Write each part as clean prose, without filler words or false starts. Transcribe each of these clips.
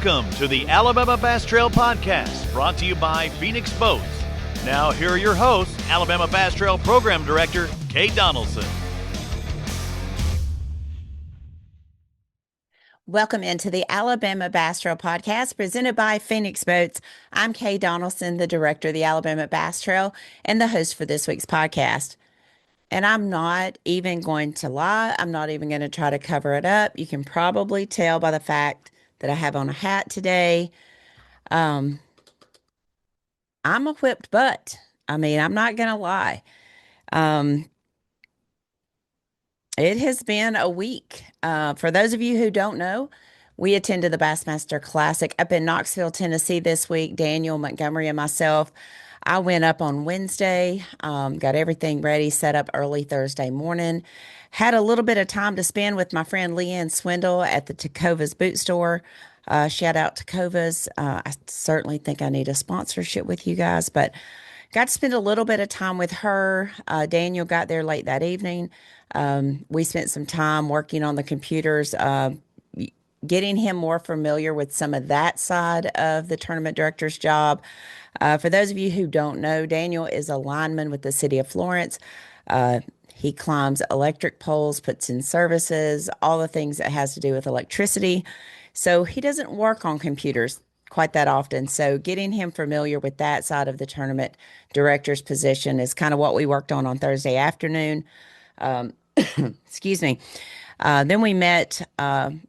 Welcome to the Alabama Bass Trail Podcast, brought to you by Phoenix Boats. Now, here are your hosts, Alabama Bass Trail Program Director, Kay Donaldson. Welcome into the Alabama Bass Trail Podcast, presented by Phoenix Boats. I'm Kay Donaldson, the Director of the Alabama Bass Trail and the host for this week's podcast. And I'm not even going to lie. I'm not even going to try to cover it up. You can probably tell by the fact that I have on a hat today. I'm a whipped butt. I mean, I'm not going to lie. It has been a week. For those of you who don't know, we attended the BASSMASTER Classic up in Knoxville, Tennessee this week. Daniel, Montgomery, and myself. I went up on Wednesday, got everything ready, set up early Thursday morning. Had a little bit of time to spend with my friend Leanne Swindle at the Tecovas boot store. Shout out Tecovas. I certainly think I need a sponsorship with you guys, but got to spend a little bit of time with her. Daniel got there late that evening. We spent some time working on the computers, getting him more familiar with some of that side of the tournament director's job. For those of you who don't know, Daniel is a lineman with the city of Florence. He climbs electric poles, puts in services, all the things that has to do with electricity. So he doesn't work on computers quite that often. So getting him familiar with that side of the tournament director's position is kind of what we worked on Thursday afternoon. Excuse me. Then we met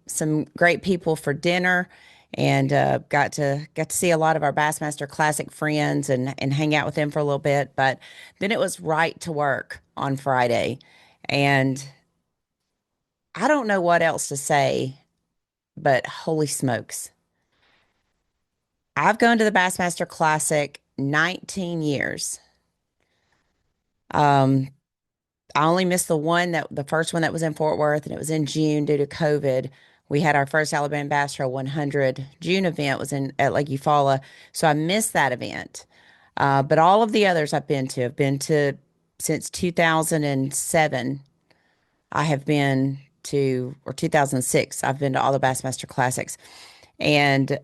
some great people for dinner and got to see a lot of our Bassmaster Classic friends and hang out with them for a little bit. But then it was right to work on Friday. And I don't know what else to say, but holy smokes. I've gone to the Bassmaster Classic 19 years. I only missed the first one that was in Fort Worth, and it was in June due to COVID. We had our first Alabama Bass Trail 100 June event was at Lake Eufaula, so I missed that event. But all of the others I've been to since 2007. I have been to, or 2006, I've been to all the Bassmaster Classics. And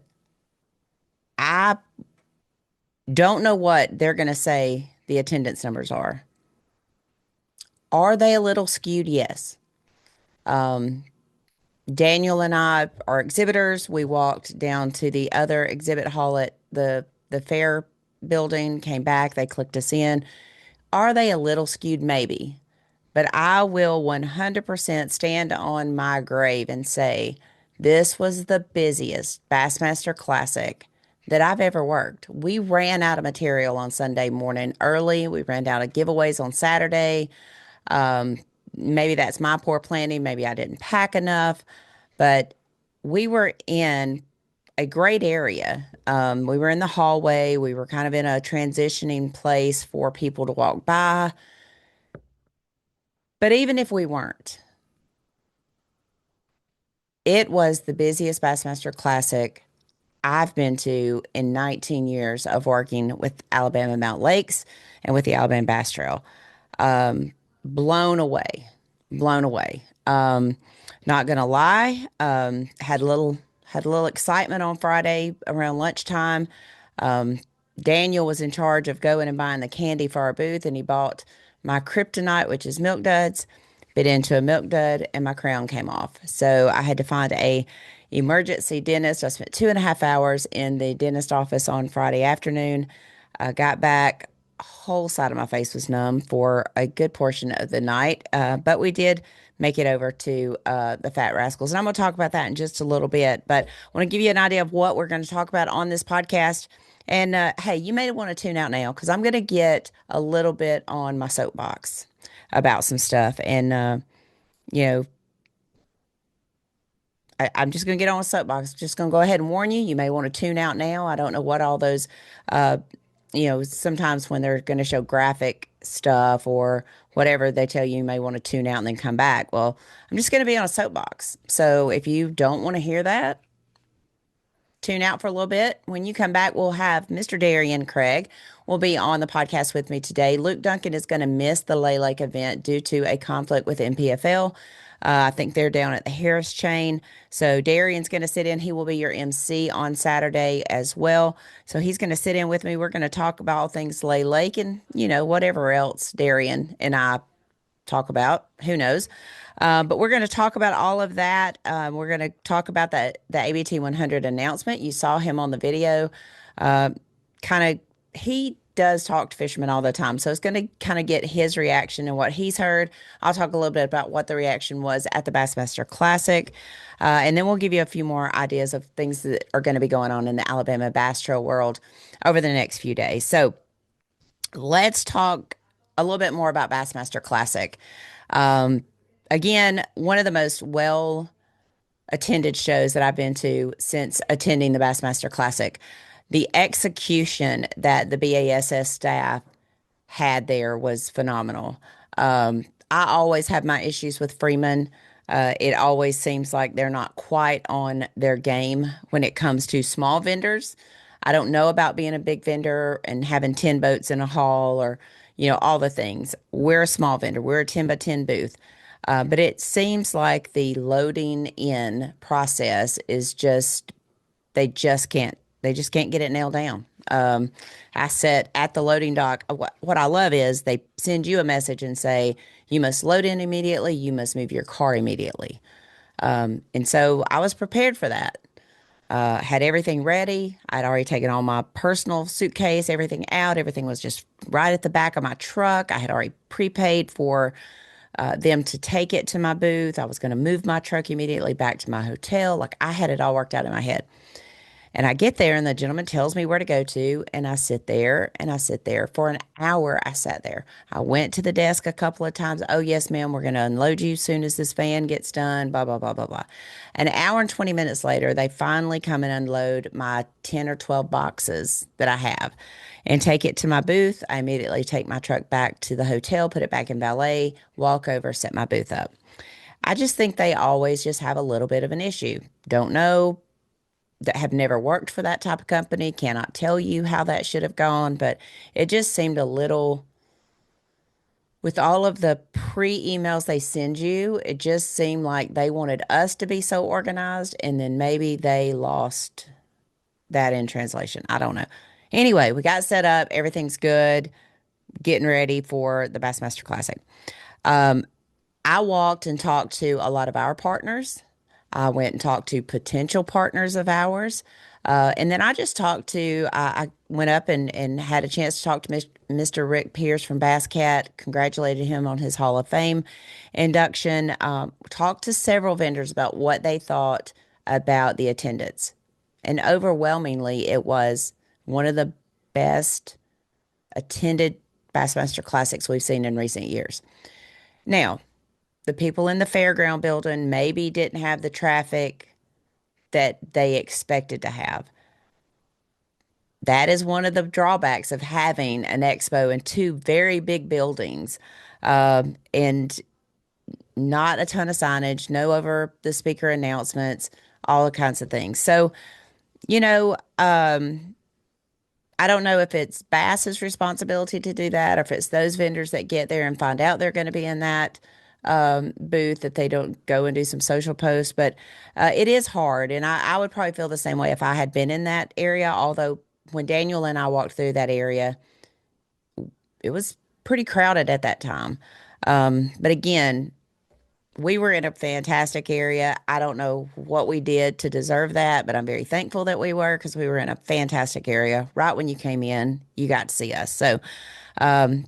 I don't know what they're going to say the attendance numbers are. Are they a little skewed? Yes. Daniel and I are exhibitors. We walked down to the other exhibit hall at the fair building, came back, they clicked us in. Are they a little skewed? Maybe. But I will 100% stand on my grave and say this was the busiest Bassmaster Classic that I've ever worked. We ran out of material on Sunday morning early. We ran out of giveaways on Saturday. Maybe that's my poor planning. Maybe I didn't pack enough, but we were in a great area. We were in the hallway. We were kind of in a transitioning place for people to walk by. But even if we weren't, it was the busiest Bassmaster Classic I've been to in 19 years of working with Alabama Mountain Lakes and with the Alabama Bass Trail. Blown away. Not gonna lie, had a little excitement on Friday around lunchtime. Daniel was in charge of going and buying the candy for our booth, and he bought my kryptonite, which is milk duds, bit into a milk dud, and my crown came off. So I had to find a emergency dentist. I spent 2.5 hours in the dentist office on Friday afternoon. I got back, whole side of my face was numb for a good portion of the night, but we did make it over to the Fat Rascals, and I'm going to talk about that in just a little bit. But I want to give you an idea of what we're going to talk about on this podcast. And hey, you may want to tune out now because I'm going to get a little bit on my soapbox about some stuff. And, I'm just going to get on a soapbox. Just going to go ahead and warn you. You may want to tune out now. I don't know what all those, sometimes when they're going to show graphic stuff or whatever, they tell you may want to tune out and then come back. Well, I'm just going to be on a soapbox. So if you don't want to hear that, tune out for a little bit. When you come back, we'll have Mr. Darien Craig will be on the podcast with me today. Luke Duncan is going to miss the Lay Lake event due to a conflict with NPFL. I think they're down at the Harris chain. So Darian's going to sit in. He will be your MC on Saturday as well. So he's going to sit in with me. We're going to talk about all things Lay Lake and, whatever else Darian and I talk about. Who knows? But we're going to talk about all of that. We're going to talk about the ABT 100 announcement. You saw him on the video. Uh, kind of, he does talk to fishermen all the time, so it's going to kind of get his reaction and what he's heard. I'll talk a little bit about what the reaction was at the Bassmaster Classic, and then we'll give you a few more ideas of things that are going to be going on in the Alabama Bass Trail world over the next few days. So let's talk a little bit more about Bassmaster Classic. Um, Again, one of the most well attended shows that I've been to since attending the Bassmaster Classic. The execution that the BASS staff had there was phenomenal. I always have my issues with Freeman. It always seems like they're not quite on their game when it comes to small vendors. I don't know about being a big vendor and having 10 boats in a hall or, all the things. We're a small vendor, we're a 10 by 10 booth. But it seems like the loading in process is just they just can't get it nailed down. I sat at the loading dock. What I love is they send you a message and say, you must load in immediately, you must move your car immediately. And so I was prepared for that. Had everything ready. I'd already taken all my personal suitcase, everything out. Everything was just right at the back of my truck. I had already prepaid for them to take it to my booth. I was going to move my truck immediately back to my hotel. Like I had it all worked out in my head. And I get there, and the gentleman tells me where to go to, and I sit there and I sit there for an hour. I sat there. I went to the desk a couple of times. Oh, yes, ma'am, we're going to unload you as soon as this van gets done, blah, blah, blah, blah, blah. An hour and 20 minutes later, they finally come and unload my 10 or 12 boxes that I have and take it to my booth. I immediately take my truck back to the hotel, put it back in valet, walk over, set my booth up. I just think they always just have a little bit of an issue. Don't know, that have never worked for that type of company, cannot tell you how that should have gone, but it just seemed a little, with all of the pre-emails they send you, it just seemed like they wanted us to be so organized, and then maybe they lost that in translation. I don't know. Anyway, we got set up, everything's good, getting ready for the Bassmaster Classic. Um, I walked and talked to a lot of our partners. I went and talked to potential partners of ours. And then I just talked to, I went up and had a chance to talk to Mr. Rick Pierce from Bass Cat, congratulated him on his Hall of Fame induction, talked to several vendors about what they thought about the attendance. And overwhelmingly, it was one of the best attended Bassmaster Classics we've seen in recent years. Now, the people in the fairground building maybe didn't have the traffic that they expected to have. That is one of the drawbacks of having an expo in two very big buildings, and not a ton of signage, no over the speaker announcements, all kinds of things. So, you know, I don't know if it's Bass's responsibility to do that, or if it's those vendors that get there and find out they're going to be in that booth, that they don't go and do some social posts. But it is hard, and I would probably feel the same way if I had been in that area. Although when Daniel and I walked through that area, it was pretty crowded at that time. But again, we were in a fantastic area. I don't know what we did to deserve that, but I'm very thankful that we were, because we were in a fantastic area. Right when you came in, you got to see us. So, um,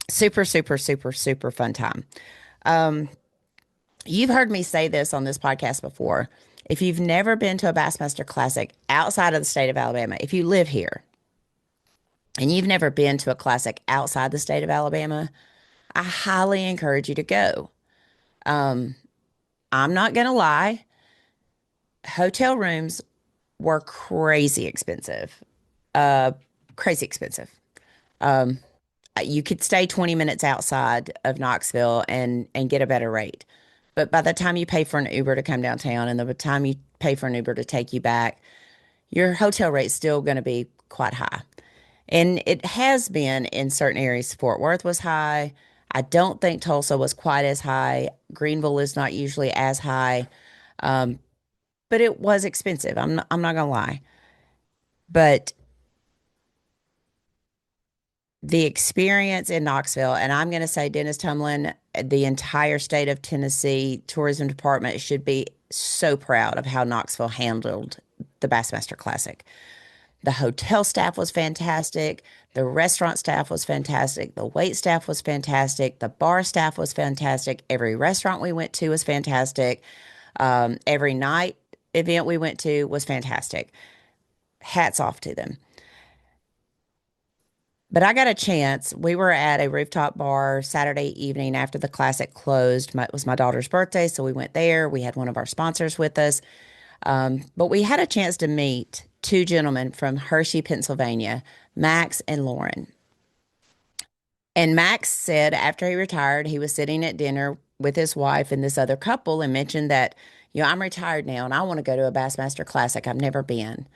super, super, super, super fun time. Um, you've heard me say this on this podcast before. If you've never been to a Bassmaster Classic outside of the state of Alabama, if you live here and you've never been to a classic outside the state of Alabama, I highly encourage you to go. Um, I'm not going to lie. Hotel rooms were crazy expensive. Uh, Crazy expensive. Um, you could stay 20 minutes outside of Knoxville and get a better rate. But by the time you pay for an Uber to come downtown, and the time you pay for an Uber to take you back, your hotel rate's still going to be quite high. And it has been in certain areas. Fort Worth was high. I don't think Tulsa was quite as high. Greenville is not usually as high, um, but it was expensive. I'm not gonna lie. But the experience in Knoxville, and I'm going to say Dennis Tumlin, the entire state of Tennessee tourism department should be so proud of how Knoxville handled the Bassmaster Classic. The hotel staff was fantastic. The restaurant staff was fantastic. The wait staff was fantastic. The bar staff was fantastic. Every restaurant we went to was fantastic. Every night event we went to was fantastic. Hats off to them. But I got a chance. We were at a rooftop bar Saturday evening after the classic closed. It was my daughter's birthday, so we went there. We had one of our sponsors with us. But we had a chance to meet two gentlemen from Hershey, Pennsylvania, Max and Lauren. And Max said after he retired, he was sitting at dinner with his wife and this other couple and mentioned that, I'm retired now and I want to go to a Bassmaster Classic. I've never been.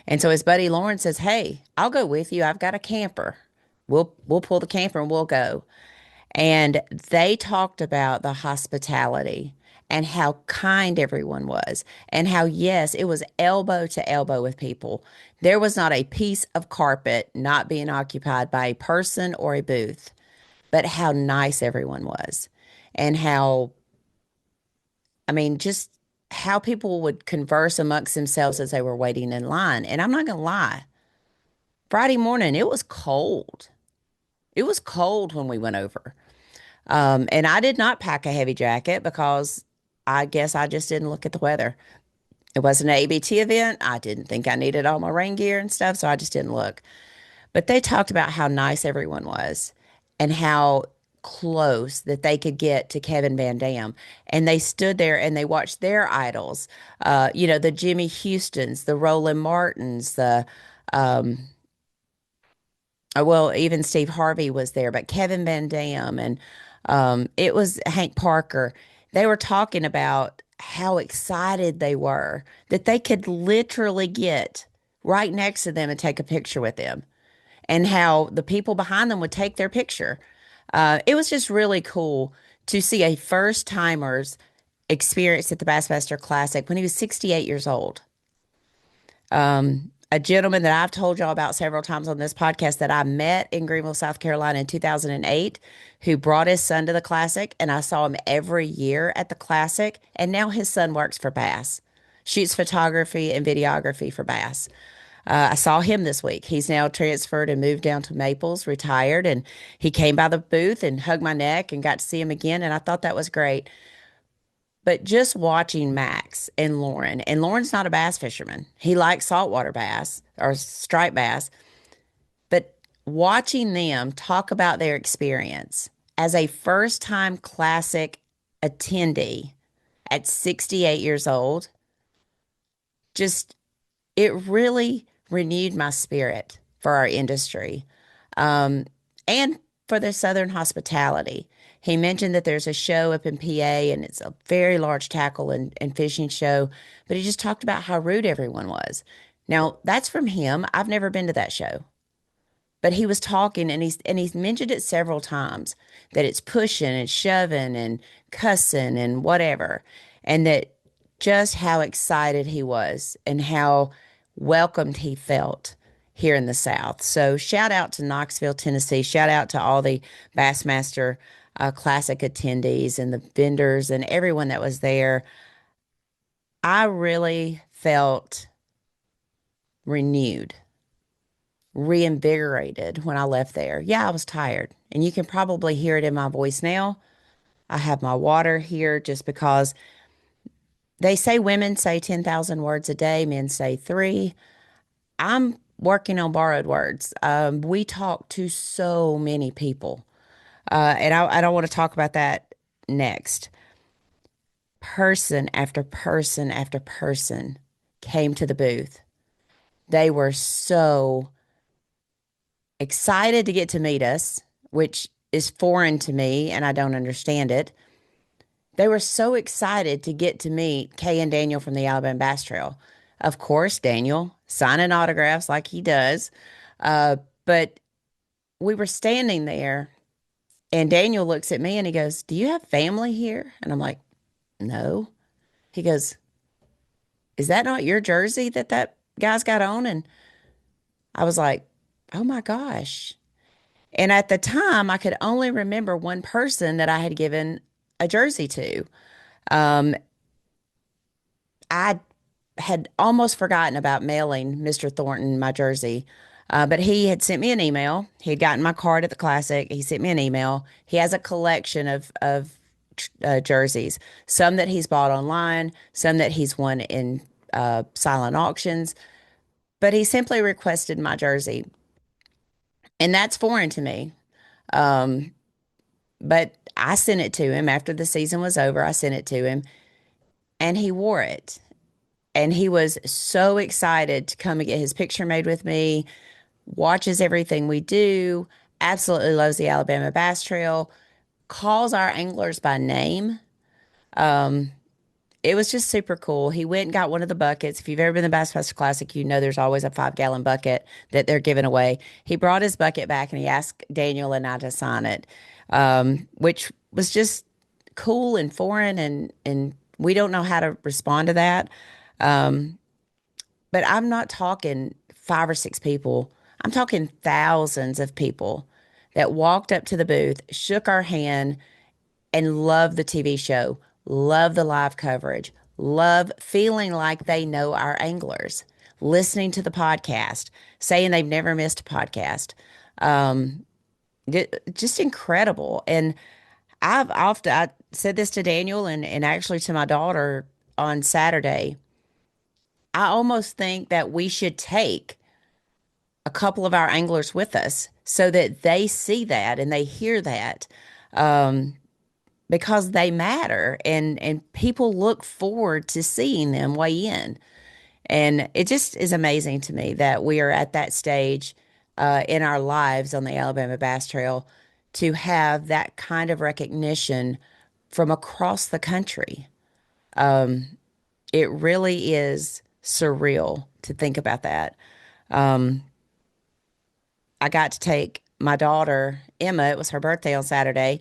And so his buddy Lauren says, "Hey, I'll go with you. I've got a camper. We'll pull the camper and we'll go." And they talked about the hospitality and how kind everyone was, and how, yes, it was elbow to elbow with people. There was not a piece of carpet not being occupied by a person or a booth, but how nice everyone was, and how, I mean, just how people would converse amongst themselves as they were waiting in line. And I'm not going to lie, Friday morning, it was cold. It was cold when we went over. And I did not pack a heavy jacket because I guess I just didn't look at the weather. It wasn't an ABT event. I didn't think I needed all my rain gear and stuff, so I just didn't look. But they talked about how nice everyone was and how close that they could get to Kevin Van Dam. And they stood there and they watched their idols, the Jimmy Houstons, the Roland Martins, um, well, even Steve Harvey was there, but Kevin Van Dam and it was Hank Parker. They were talking about how excited they were that they could literally get right next to them and take a picture with them, and how the people behind them would take their picture. It was just really cool to see a first timer's experience at the Bassmaster Classic when he was 68 years old. A gentleman that I've told y'all about several times on this podcast that I met in Greenville, South Carolina in 2008, who brought his son to the Classic, and I saw him every year at the Classic, and now his son works for Bass, shoots photography and videography for Bass. I saw him this week. He's now transferred and moved down to Maples, retired, and he came by the booth and hugged my neck and got to see him again, and I thought that was great. But just watching Max and Lauren's not a bass fisherman. He likes saltwater bass or striped bass, but watching them talk about their experience as a first time classic attendee at 68 years old, just it really renewed my spirit for our industry, and for the Southern hospitality. He mentioned that there's a show up in PA and it's a very large tackle and fishing show, but he just talked about how rude everyone was. Now, that's from him. I've never been to that show. But he was talking and he's mentioned it several times that it's pushing and shoving and cussing and whatever. And that just how excited he was and how welcomed he felt here in the South. So shout out to Knoxville, Tennessee. Shout out to all the Bassmaster Classic attendees and the vendors and everyone that was there. I really felt renewed, reinvigorated when I left there. Yeah, I was tired, and you can probably hear it in my voice now. I have my water here just because they say women say 10,000 words a day, men say three. I'm working on borrowed words. We talk to so many people, and I don't want to talk about that next. Person after person after person came to the booth. They were so excited to get to meet us, which is foreign to me and I don't understand it. They were so excited to get to meet Kay and Daniel from the Alabama Bass Trail. Of course, Daniel signing autographs like he does. But we were standing there And Daniel looks at me and he goes, "Do you have family here?" And I'm like, "No." He goes, "Is that not your jersey that that guy's got on?" And I was like, "Oh my gosh." And at the time, I could only remember one person that I had given a jersey to. Um, I had almost forgotten about mailing Mr. Thornton my jersey. But he had sent me an email. He had gotten my card at the Classic. He sent me an email. He has a collection of jerseys, some that he's bought online, some that he's won in silent auctions. But he simply requested my jersey, and that's foreign to me. Um, but I sent it to him after the season was over. I sent it to him, and he wore it. And he was so excited to come and get his picture made with me, watches everything we do, absolutely loves the Alabama Bass Trail, calls our anglers by name. Um, it was just super cool. He went and got one of the buckets. If you've ever been to the Bassmaster Classic, you know there's always a 5 gallon bucket that they're giving away. He brought his bucket back and he asked Daniel and I to sign it, which was just cool and foreign, and we don't know how to respond to that. Um, but I'm not talking 5 or 6 people. I'm talking thousands of people that walked up to the booth, shook our hand, and love the TV show, love the live coverage, love feeling like they know our anglers, listening to the podcast, saying they've never missed a podcast. Um, just incredible. And I said this to Daniel and actually to my daughter on Saturday. I almost think that we should take a couple of our anglers with us so that they see that and they hear that. Um, because they matter and people look forward to seeing them weigh in. And it just is amazing to me that we are at that stage in our lives on the Alabama Bass Trail to have that kind of recognition from across the country. It really is surreal to think about that. Um, I got to take my daughter, Emma, it was her birthday on Saturday,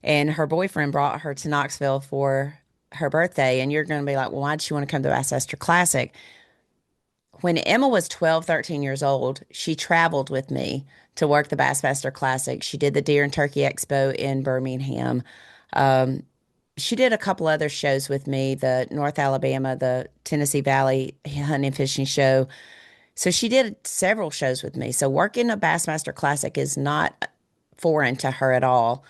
and her boyfriend brought her to Knoxville for her birthday. And you're going to be like, well, why did she want to come to the Bassmaster Classic? When Emma was 12, 13 years old, she traveled with me to work the Bassmaster Classic. She did the Deer and Turkey Expo in Birmingham. Um, she did a couple other shows with me, the North Alabama, the Tennessee Valley Hunting and Fishing Show. So she did several shows with me. So working a Bassmaster Classic is not foreign to her at all.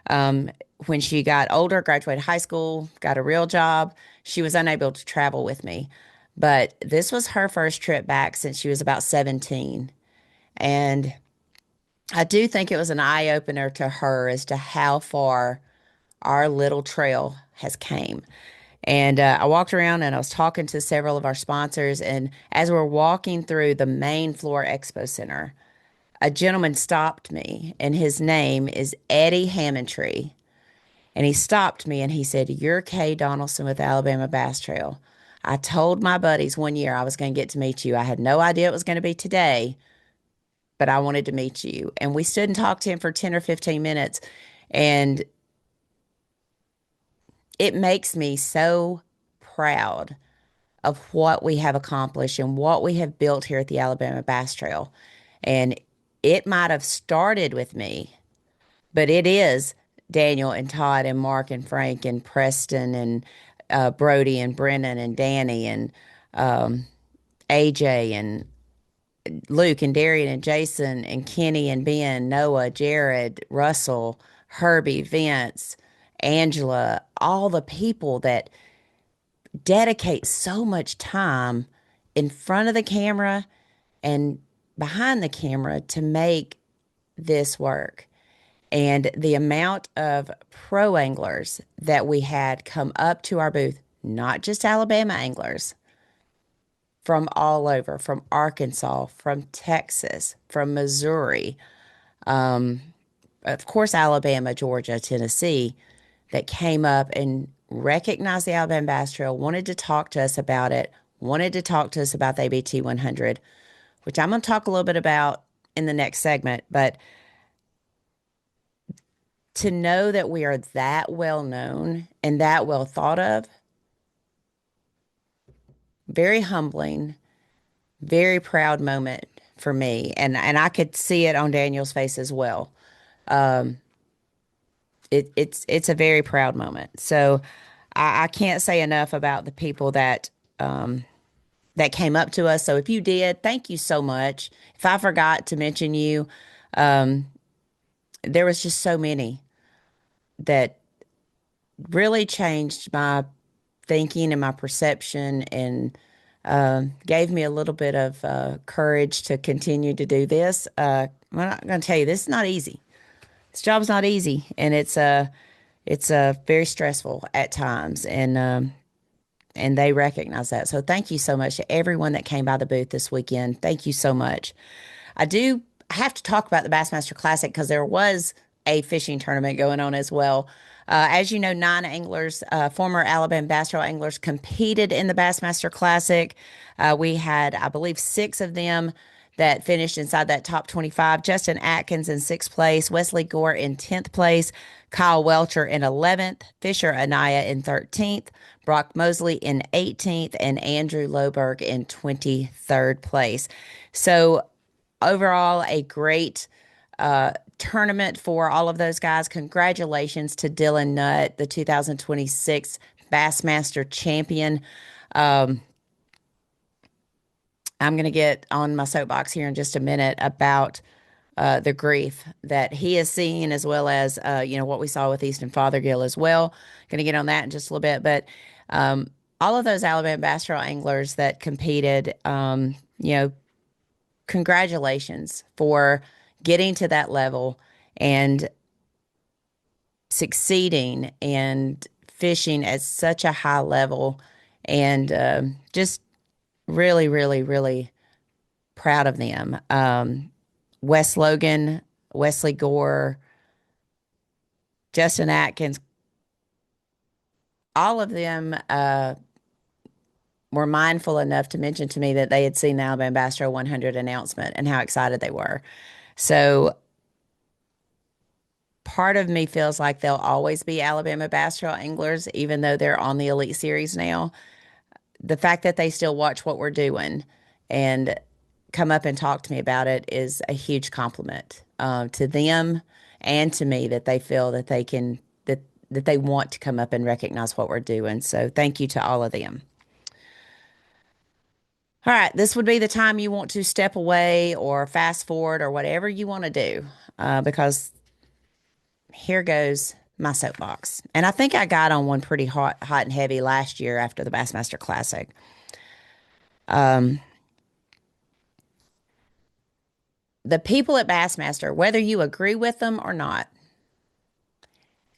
Um, when she got older, graduated high school, got a real job, she was unable to travel with me. But this was her first trip back since she was about 17. And I do think it was an eye opener to her as to how far our little trail has came. And I walked around and I was talking to several of our sponsors. And as we're walking through the main floor expo center, a gentleman stopped me, and his name is Eddie Hammondtree. And he stopped me and he said, "You're Kay Donaldson with Alabama Bass Trail. I told my buddies one year I was going to get to meet you. I had no idea it was going to be today, but I wanted to meet you." And we stood and talked to him for 10 or 15 minutes. And it makes me so proud of what we have accomplished and what we have built here at the Alabama Bass Trail. And it might have started with me, but it is Daniel and Todd and Mark and Frank and Preston and Brody and Brennan and Danny and um, AJ and Luke and Darien and Jason and Kenny and Ben, Noah, Jared, Russell, Herbie, Vince, Angela, all the people that dedicate so much time in front of the camera and behind the camera to make this work. And the amount of pro anglers that we had come up to our booth, not just Alabama anglers, from all over, from Arkansas, from Texas, from Missouri, um, of course, Alabama, Georgia, Tennessee, that came up and recognized the Alabama Bass Trail, wanted to talk to us about it, wanted to talk to us about the ABT 100, which I'm going to talk a little bit about in the next segment. But to know that we are that well known and that well thought of, very humbling, very proud moment for me. And I could see it on Daniel's face as well. Um, it's a very proud moment. So I can't say enough about the people that came up to us. So if you did, thank you so much. If I forgot to mention you, um, there was just so many that really changed my thinking and my perception and gave me a little bit of courage to continue to do this. I'm not going to tell you this is not easy. This job's not easy, and it's very stressful at times, and they recognize that. So thank you so much to everyone that came by the booth this weekend. Thank you so much. I have to talk about the Bassmaster Classic because there was a fishing tournament going on as well. As you know, nine anglers, former Alabama bass trail anglers, competed in the Bassmaster Classic. We had, I believe, six of them that finished inside that top 25. Justin Atkins in sixth place, Wesley Gore in 10th place, Kyle Welcher in 11th, Fisher Anaya in 13th, Brock Mosley in 18th, and Andrew Loberg in 23rd place. So overall, a great tournament for all of those guys. Congratulations to Dylan Nutt, the 2026 Bassmaster champion. Um, I'm going to get on my soapbox here in just a minute about the grief that he has seen, as well as what we saw with Easton Fothergill as well. Going to get on that in just a little bit, but um, all of those Alabama bass trail anglers that competed, congratulations for getting to that level and succeeding and fishing at such a high level, and just really, really, really proud of them. Wes Logan, Wesley Gore, Justin Atkins, all of them were mindful enough to mention to me that they had seen the Alabama Bass Trail 100 announcement and how excited they were. So part of me feels like they'll always be Alabama Bass Trail anglers, even though they're on the Elite Series now. The fact that they still watch what we're doing and come up and talk to me about it is a huge compliment to them and to me, that they feel that they can that they want to come up and recognize what we're doing. So thank you to all of them. All right, this would be the time you want to step away or fast forward or whatever you want to do, because here goes my soapbox. And I think I got on one pretty hot and heavy last year after the Bassmaster Classic. The people at Bassmaster, whether you agree with them or not,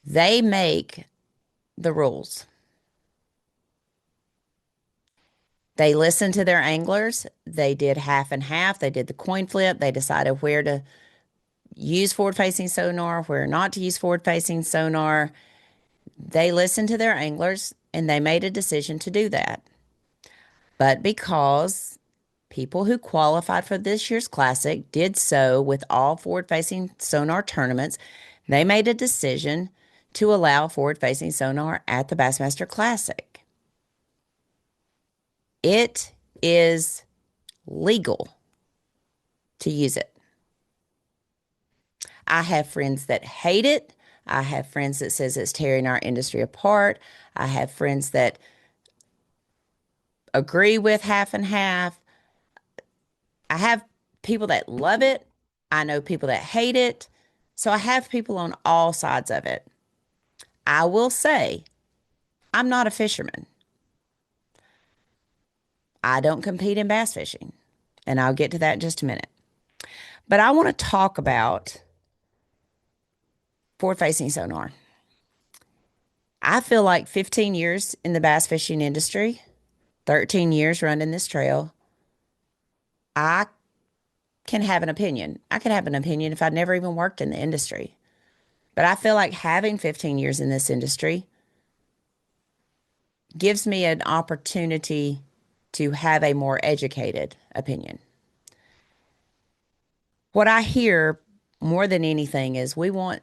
they make the rules. They listened to their anglers. They did half and half. They did the coin flip. They decided where to use forward-facing sonar, where not to use forward-facing sonar. They listened to their anglers, and they made a decision to do that. But because people who qualified for this year's Classic did so with all forward-facing sonar tournaments, they made a decision to allow forward-facing sonar at the Bassmaster Classic. It is legal to use it. I have friends that hate it. I have friends that says it's tearing our industry apart. I have friends that agree with half and half. I have people that love it. I know people that hate it. So I have people on all sides of it. I will say, I'm not a fisherman. I don't compete in bass fishing, and I'll get to that in just a minute. But I want to talk about forward-facing sonar. I feel like 15 years in the bass fishing industry, 13 years running this trail, I can have an opinion. I could have an opinion if I'd never even worked in the industry. But I feel like having 15 years in this industry gives me an opportunity to have a more educated opinion. What I hear more than anything is we want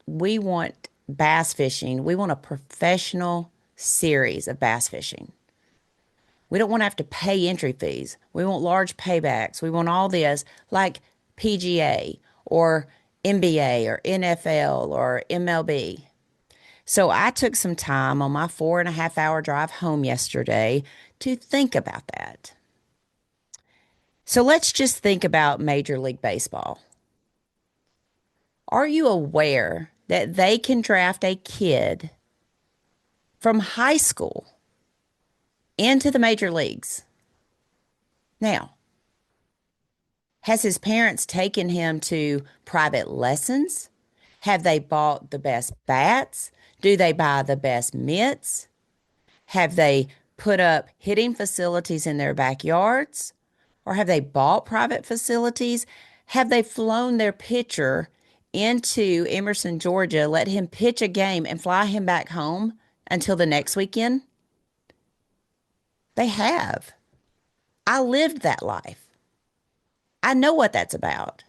we want bass fishing. We want a professional series of bass fishing. We don't want to have to pay entry fees. We want large paybacks. We want all this like PGA or NBA or NFL or MLB. So I took some time on my 4.5 hour drive home yesterday to think about that. So let's just think about Major League Baseball. Are you aware that they can draft a kid from high school into the major leagues? Now, has his parents taken him to private lessons? Have they bought the best bats? Do they buy the best mitts? Have they put up hitting facilities in their backyards? Or have they bought private facilities? Have they flown their pitcher into Emerson, Georgia, let him pitch a game and fly him back home until the next weekend? They have. I lived that life. I know what that's about.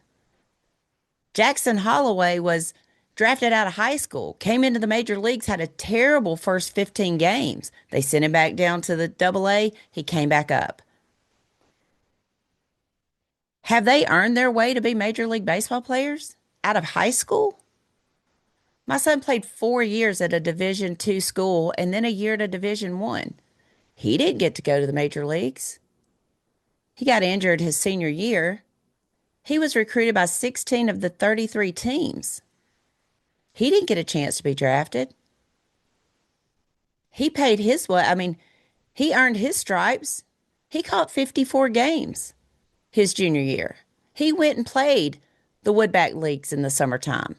Jackson Holloway was drafted out of high school, came into the major leagues, had a terrible first 15 games. They sent him back down to the AA. He came back up. Have they earned their way to be Major League Baseball players out of high school? My son played 4 years at a Division II school and then a year at a Division I. He didn't get to go to the major leagues. He got injured his senior year. He was recruited by 16 of the 33 teams. He didn't get a chance to be drafted. He paid his what? I mean, he earned his stripes. He caught 54 games his junior year. He went and played the Woodback Leagues in the summertime.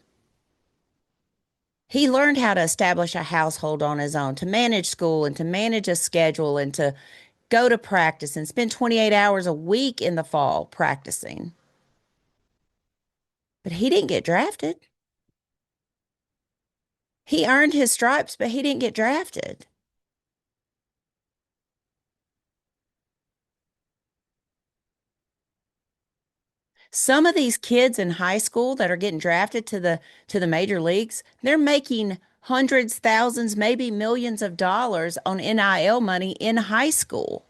He learned how to establish a household on his own, to manage school and to manage a schedule and to go to practice and spend 28 hours a week in the fall practicing. But he didn't get drafted. He earned his stripes, but he didn't get drafted. Some of these kids in high school that are getting drafted to the major leagues, they're making hundreds, thousands, maybe millions of dollars on NIL money in high school.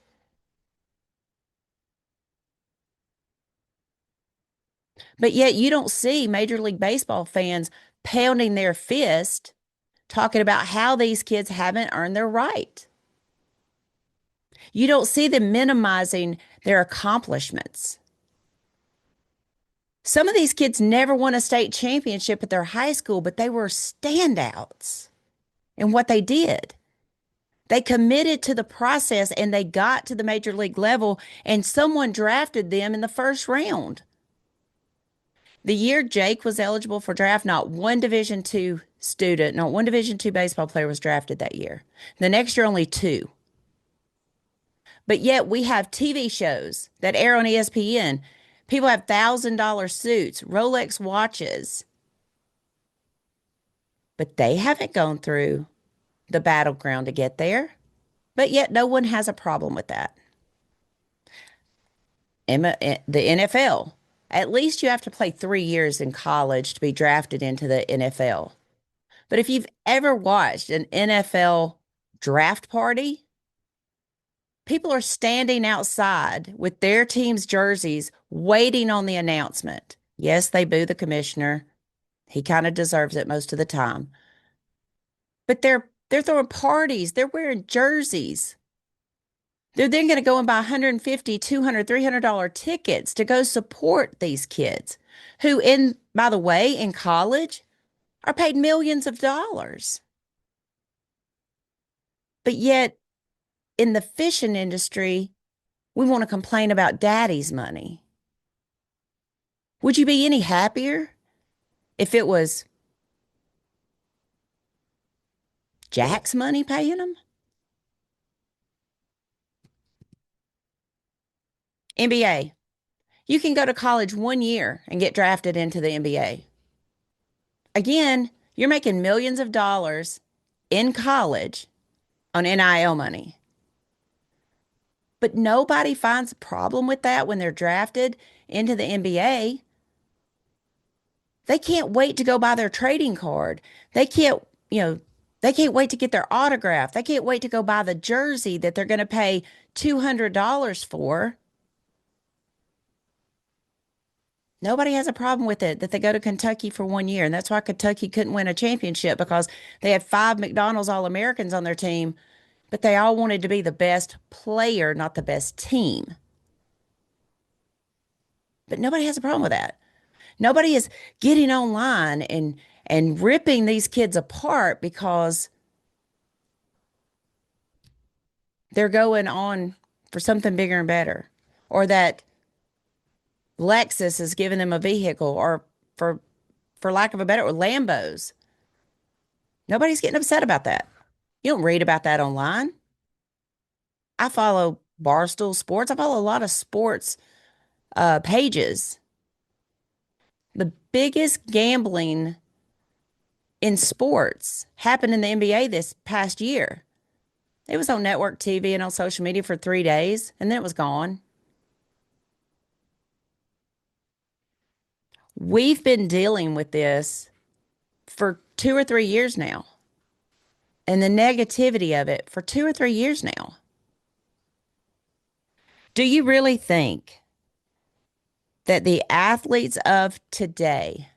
But yet you don't see Major League Baseball fans pounding their fist talking about how these kids haven't earned their right. You don't see them minimizing their accomplishments. Some of these kids never won a state championship at their high school, but they were standouts in what they did. They committed to the process and they got to the major league level, and someone drafted them in the first round. The year Jake was eligible for draft, not one Division II student, not one Division II baseball player was drafted that year. The next year, only two. But yet we have TV shows that air on ESPN. People have $1,000 suits, Rolex watches, but they haven't gone through the battleground to get there. But yet no one has a problem with that. The NFL, at least you have to play 3 years in college to be drafted into the NFL. But if you've ever watched an NFL draft party, people are standing outside with their team's jerseys waiting on the announcement. Yes, they boo the commissioner. He kind of deserves it most of the time. But they're throwing parties. They're wearing jerseys. They're then going to go and buy $150, $200, $300 tickets to go support these kids who, by the way, in college are paid millions of dollars. But yet in the fishing industry, we want to complain about daddy's money. Would you be any happier if it was Jack's money paying them? NBA. You can go to college 1 year and get drafted into the NBA. Again, you're making millions of dollars in college on NIL money. But nobody finds a problem with that when they're drafted into the NBA. They can't wait to go buy their trading card. They can't, you know, they can't wait to get their autograph. They can't wait to go buy the jersey that they're going to pay $200 for. Nobody has a problem with it that they go to Kentucky for 1 year. And that's why Kentucky couldn't win a championship because they had five McDonald's All-Americans on their team, but they all wanted to be the best player, not the best team. But nobody has a problem with that. Nobody is getting online and ripping these kids apart because they're going on for something bigger and better, or that Lexus is giving them a vehicle, or for lack of a better, or Lambos. Nobody's getting upset about that. You don't read about that online. I follow Barstool Sports. I follow a lot of sports pages. The biggest gambling in sports happened in the NBA this past year. It was on network TV and on social media for 3 days, and then it was gone. We've been dealing with this for 2 or 3 years now, and the negativity of it for 2 or 3 years now. Do you really think that the athletes of today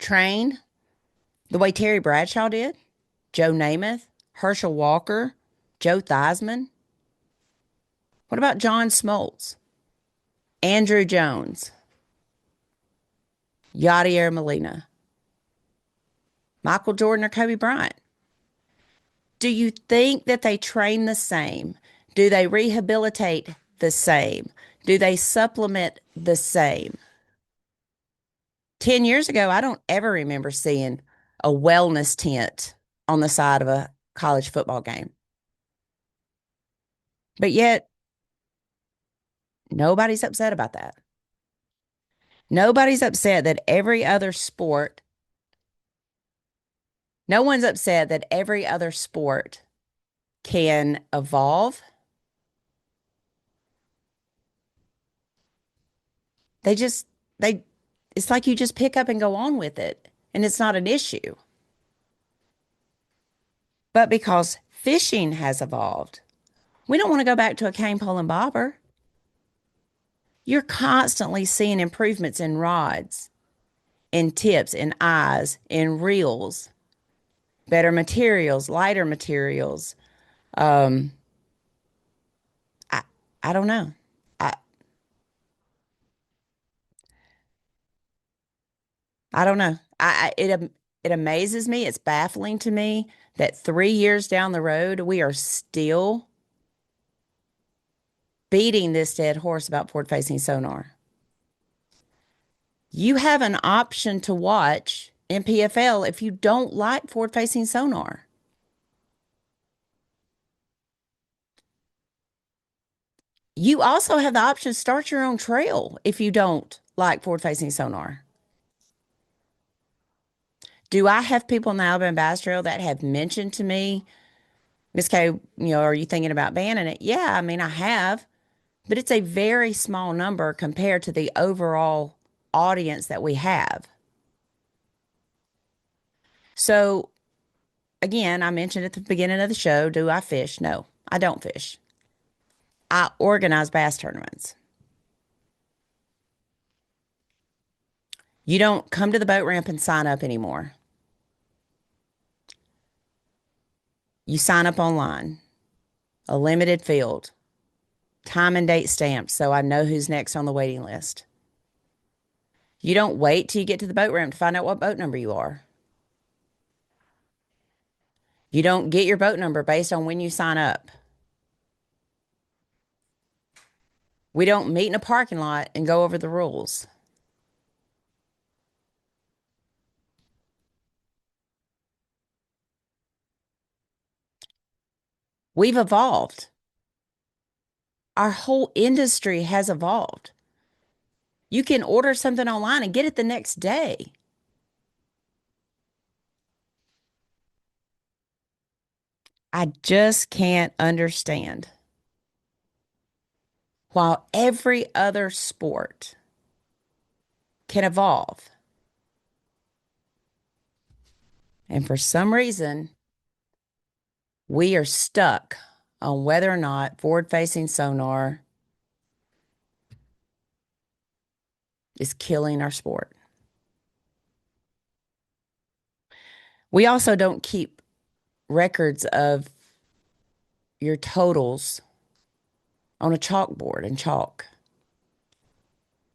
train the way Terry Bradshaw did, Joe Namath, Herschel Walker, Joe Theismann? What about John Smoltz, Andrew Jones, Yadier Molina, Michael Jordan, or Kobe Bryant? Do you think that they train the same? Do they rehabilitate the same? Do they supplement the same? 10 years ago, I don't ever remember seeing a wellness tent on the side of a college football game. But yet, nobody's upset about that. Nobody's upset that every other sport, no one's upset that every other sport can evolve. They just, they, it's like you just pick up and go on with it, and it's not an issue. But because fishing has evolved, we don't want to go back to a cane pole and bobber. You're constantly seeing improvements in rods, in tips, in eyes, in reels, better materials, lighter materials. Um, I I don't know. I I don't know. It amazes me. It's baffling to me that 3 years down the road we are still beating this dead horse about forward facing sonar. You have an option to watch in PFL if you don't like forward facing sonar. You also have the option to start your own trail if you don't like forward facing sonar. Do I have people in the Alabama Bass Trail that have mentioned to me, Miss K, are you thinking about banning it? Yeah, I mean, I have, but it's a very small number compared to the overall audience that we have. So, again, I mentioned at the beginning of the show, do I fish? No, I don't fish. I organize bass tournaments. You don't come to the boat ramp and sign up anymore. You sign up online, a limited field, time and date stamped so I know who's next on the waiting list. You don't wait till you get to the boat ramp to find out what boat number you are. You don't get your boat number based on when you sign up. We don't meet in a parking lot and go over the rules. We've evolved. Our whole industry has evolved. You can order something online and get it the next day. I just can't understand while every other sport can evolve. And for some reason, we are stuck on whether or not forward-facing sonar is killing our sport. We also don't keep records of your totals on a chalkboard and chalk.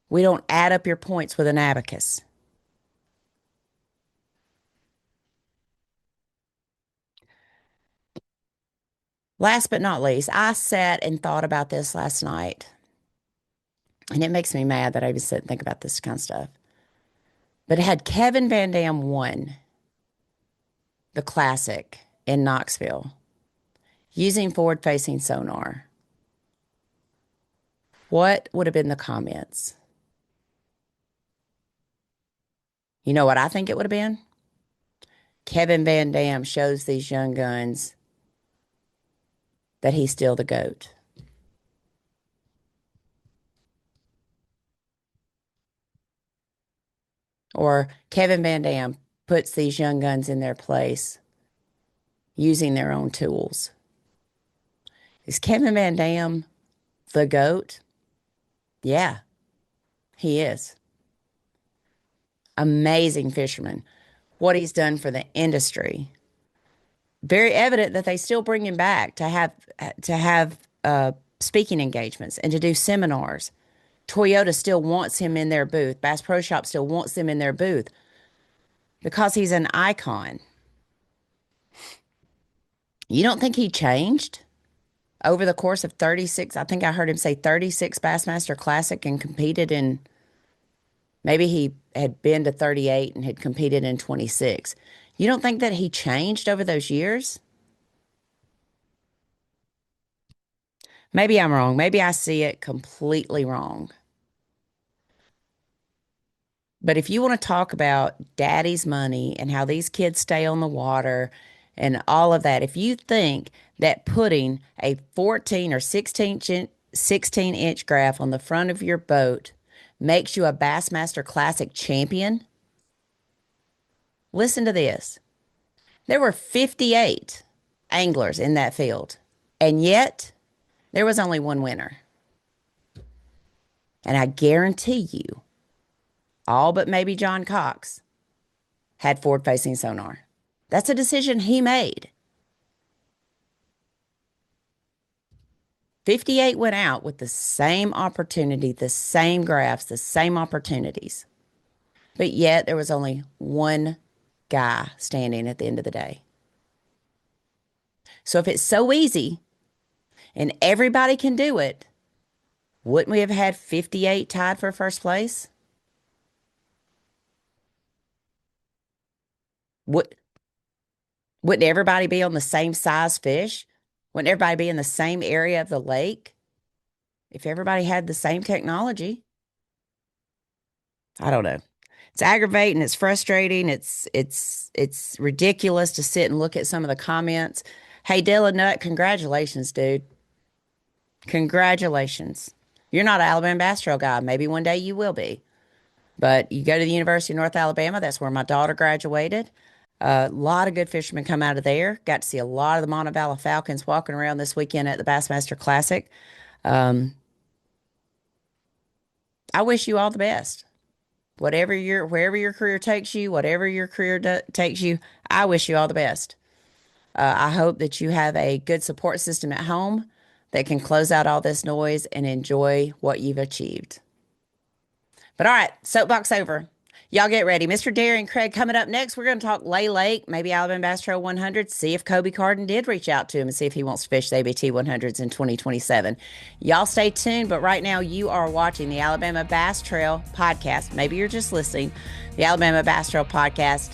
We don't add up your points with an abacus. Last but not least, I sat and thought about this last night. And it makes me mad that I even sit and think about this kind of stuff. But had Kevin Van Dam won the Classic in Knoxville using forward-facing sonar, what would have been the comments? You know what I think it would have been? Kevin Van Dam shows these young guns that he's still the GOAT. Or Kevin Van Dam puts these young guns in their place using their own tools. Is Kevin Van Dam the GOAT? Yeah, he is. Amazing fisherman. What he's done for the industry. Very evident that they still bring him back to have speaking engagements and to do seminars. Toyota still wants him in their booth. Bass Pro Shop still wants them in their booth because he's an icon. You don't think he changed over the course of 36? I think I heard him say 36 Bassmaster Classic and competed in, maybe he had been to 38 and had competed in 26. You don't think that he changed over those years? Maybe I'm wrong. Maybe I see it completely wrong. But if you want to talk about daddy's money and how these kids stay on the water and all of that, if you think that putting a 14 or 16-inch graph on the front of your boat makes you a Bassmaster Classic champion, listen to this. There were 58 anglers in that field, and yet there was only one winner. And I guarantee you, all but maybe John Cox had forward-facing sonar. That's a decision he made. 58 went out with the same opportunity, the same graphs, the same opportunities. But yet there was only one guy standing at the end of the day. So if it's so easy and everybody can do it, wouldn't we have had 58 tied for first place? Wouldn't everybody be on the same size fish? Wouldn't everybody be in the same area of the lake? If everybody had the same technology? I don't know. It's aggravating. It's frustrating. It's ridiculous to sit and look at some of the comments. Hey, Dylan Nutt, congratulations, dude. Congratulations. You're not an Alabama Bass Trail guy. Maybe one day you will be. But you go to the University of North Alabama. That's where my daughter graduated. A lot of good fishermen come out of there. Got to see a lot of the Montevallo Falcons walking around this weekend at the Bassmaster Classic. I wish you all the best. Wherever your career takes you, whatever your career takes you, I wish you all the best. I hope that you have a good support system at home that can close out all this noise and enjoy what you've achieved. But all right, soapbox over. Y'all get ready. Mr. Darien Craig coming up next. We're going to talk Lay Lake, maybe Alabama Bass Trail 100, see if Kobe Carden did reach out to him and see if he wants to fish the ABT 100s in 2027. Y'all stay tuned, but right now you are watching the Alabama Bass Trail podcast. Maybe you're just listening. The Alabama Bass Trail podcast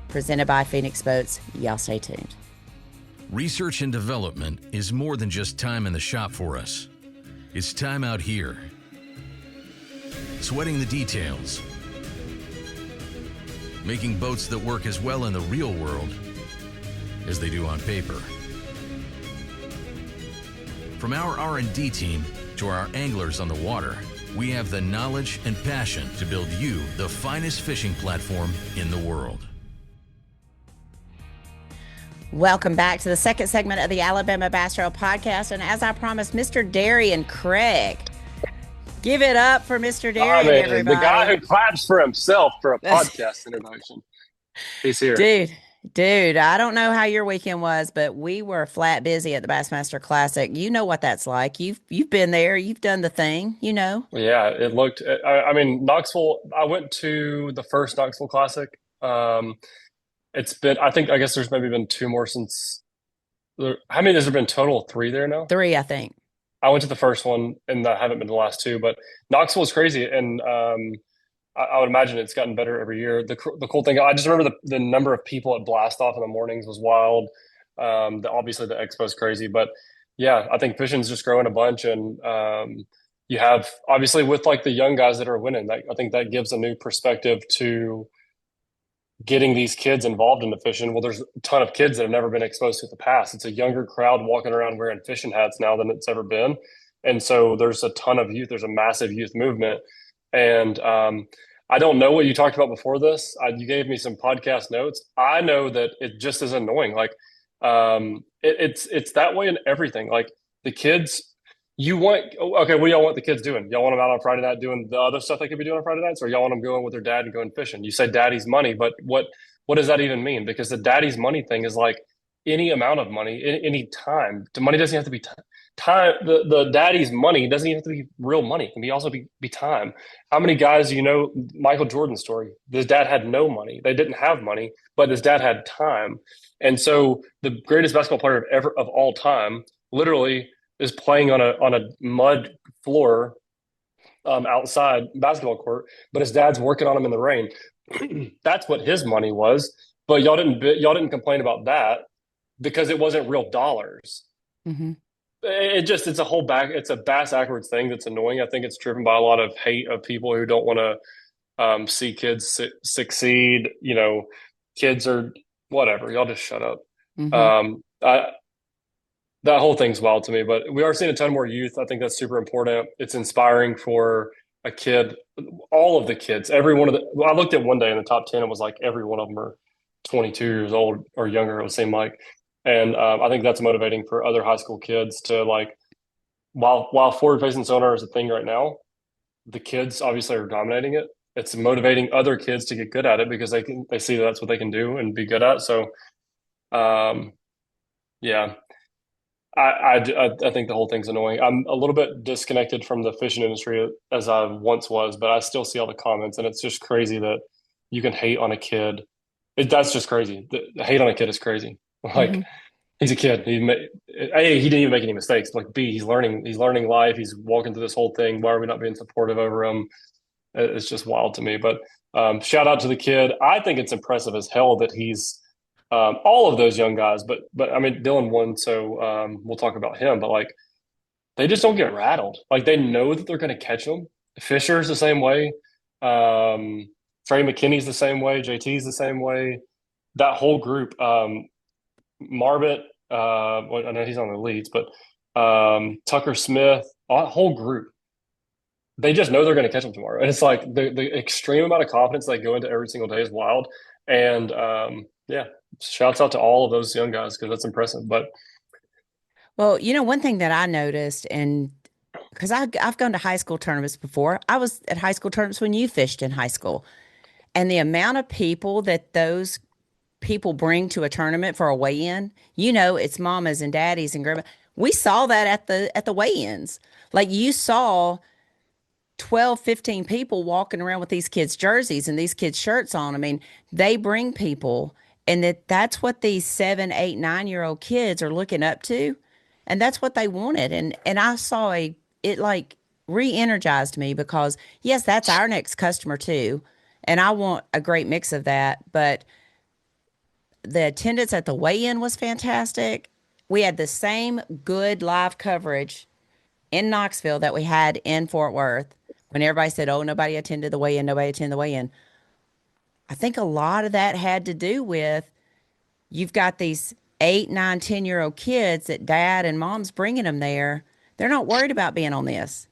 presented by Phoenix Boats. Y'all stay tuned. Research and development is more than just time in the shop for us. It's time out here. Sweating the details. Making boats that work as well in the real world as they do on paper. From our R&D team to our anglers on the water, We have the knowledge and passion to build you the finest fishing platform in the world. Welcome back to the second segment of the Alabama Bass Trail Podcast. And as I promised, Mr. Darien Craig. Give it up for Mr. Darien, everybody. The guy who claps for himself for a podcast introduction. He's here. Dude, I don't know how your weekend was, but we were flat busy at the Bassmaster Classic. You know what that's like. You've been there. You've done the thing, you know. Yeah, it looked I mean, Knoxville, I went to the first Knoxville Classic. It's been, I guess there's maybe been two more since. How many has there been total? 3 there now? 3, I think. I went to the first one and I haven't been to the last 2, but Knoxville is crazy. And I would imagine it's gotten better every year. The cool thing, I just remember the number of people at Blast Off in the mornings was wild. Obviously the expo's crazy, but yeah, I think fishing's just growing a bunch. And you have, obviously with like the young guys that are winning, I think that gives a new perspective to getting these kids involved in the fishing. Well, there's a ton of kids that have never been exposed to it in the past. It's a younger crowd walking around wearing fishing hats now than it's ever been. And so there's a ton of youth. There's a massive youth movement. And I don't know what you talked about before this. You gave me some podcast notes. I know that it just is annoying. Like it's that way in everything. Like the kids, what do y'all want the kids doing? Y'all want them out on Friday night doing the other stuff they could be doing on Friday nights, or y'all want them going with their dad and going fishing? You say daddy's money, but what does that even mean? Because the daddy's money thing is like any amount of money, any time. The money doesn't have to be time. The daddy's money doesn't even have to be real money. It can also be time. How many guys Michael Jordan's story? His dad had no money. They didn't have money, but his dad had time. And so the greatest basketball player of all time, literally, is playing on a mud floor outside basketball court, but his dad's working on him in the rain. That's what his money was. But y'all didn't complain about that because it wasn't real dollars. Mm-hmm. It's a bass backwards thing that's annoying. I think it's driven by a lot of hate of people who don't want to see kids succeed. Kids are whatever. Y'all just shut up. Mm-hmm. That whole thing's wild to me, but we are seeing a ton more youth. I think that's super important. It's inspiring for a kid, all of the kids, every one of I looked at one day in the top 10, it was like every one of them are 22 years old or younger, it would seem like. And I think that's motivating for other high school kids to like, while forward-facing sonar is a thing right now, the kids obviously are dominating it. It's motivating other kids to get good at it because they see that's what they can do and be good at. So, yeah. I think the whole thing's annoying. I'm a little bit disconnected from the fishing industry as I once was, but I still see all the comments, and it's just crazy that you can hate on a kid. That's just crazy. The hate on a kid is crazy. Like, mm-hmm. He's a kid. He didn't even make any mistakes. Like B, he's learning life. He's walking through this whole thing. Why are we not being supportive over him? It's just wild to me. But shout out to the kid. I think it's impressive as hell that he's all of those young guys, but I mean, Dylan won, so we'll talk about him, but like, they just don't get rattled. Like, they know that they're going to catch them. Fisher's the same way. Trey McKinney's the same way. JT's the same way. That whole group, Marbit, I know he's on the leads, but Tucker Smith, a whole group, they just know they're going to catch them tomorrow. And it's like the extreme amount of confidence they go into every single day is wild. And yeah, shouts out to all of those young guys because that's impressive. But well, one thing that I noticed, and because I've gone to high school tournaments before, I was at high school tournaments when you fished in high school, and the amount of people that those people bring to a tournament for a weigh-in, it's mamas and daddies and grandma. We saw that at the weigh-ins. Like, you saw 12, 15 people walking around with these kids' jerseys and these kids' shirts on. I mean, they bring people, and that's what these 7, 8, 9-year-old kids are looking up to, and that's what they wanted. And I saw it like re-energized me because, yes, that's our next customer too, and I want a great mix of that. But the attendance at the weigh-in was fantastic. We had the same good live coverage in Knoxville that we had in Fort Worth. When everybody said, oh, nobody attended the weigh-in. I think a lot of that had to do with you've got these 8, 9, 10-year-old kids that dad and mom's bringing them there. They're not worried about being on this.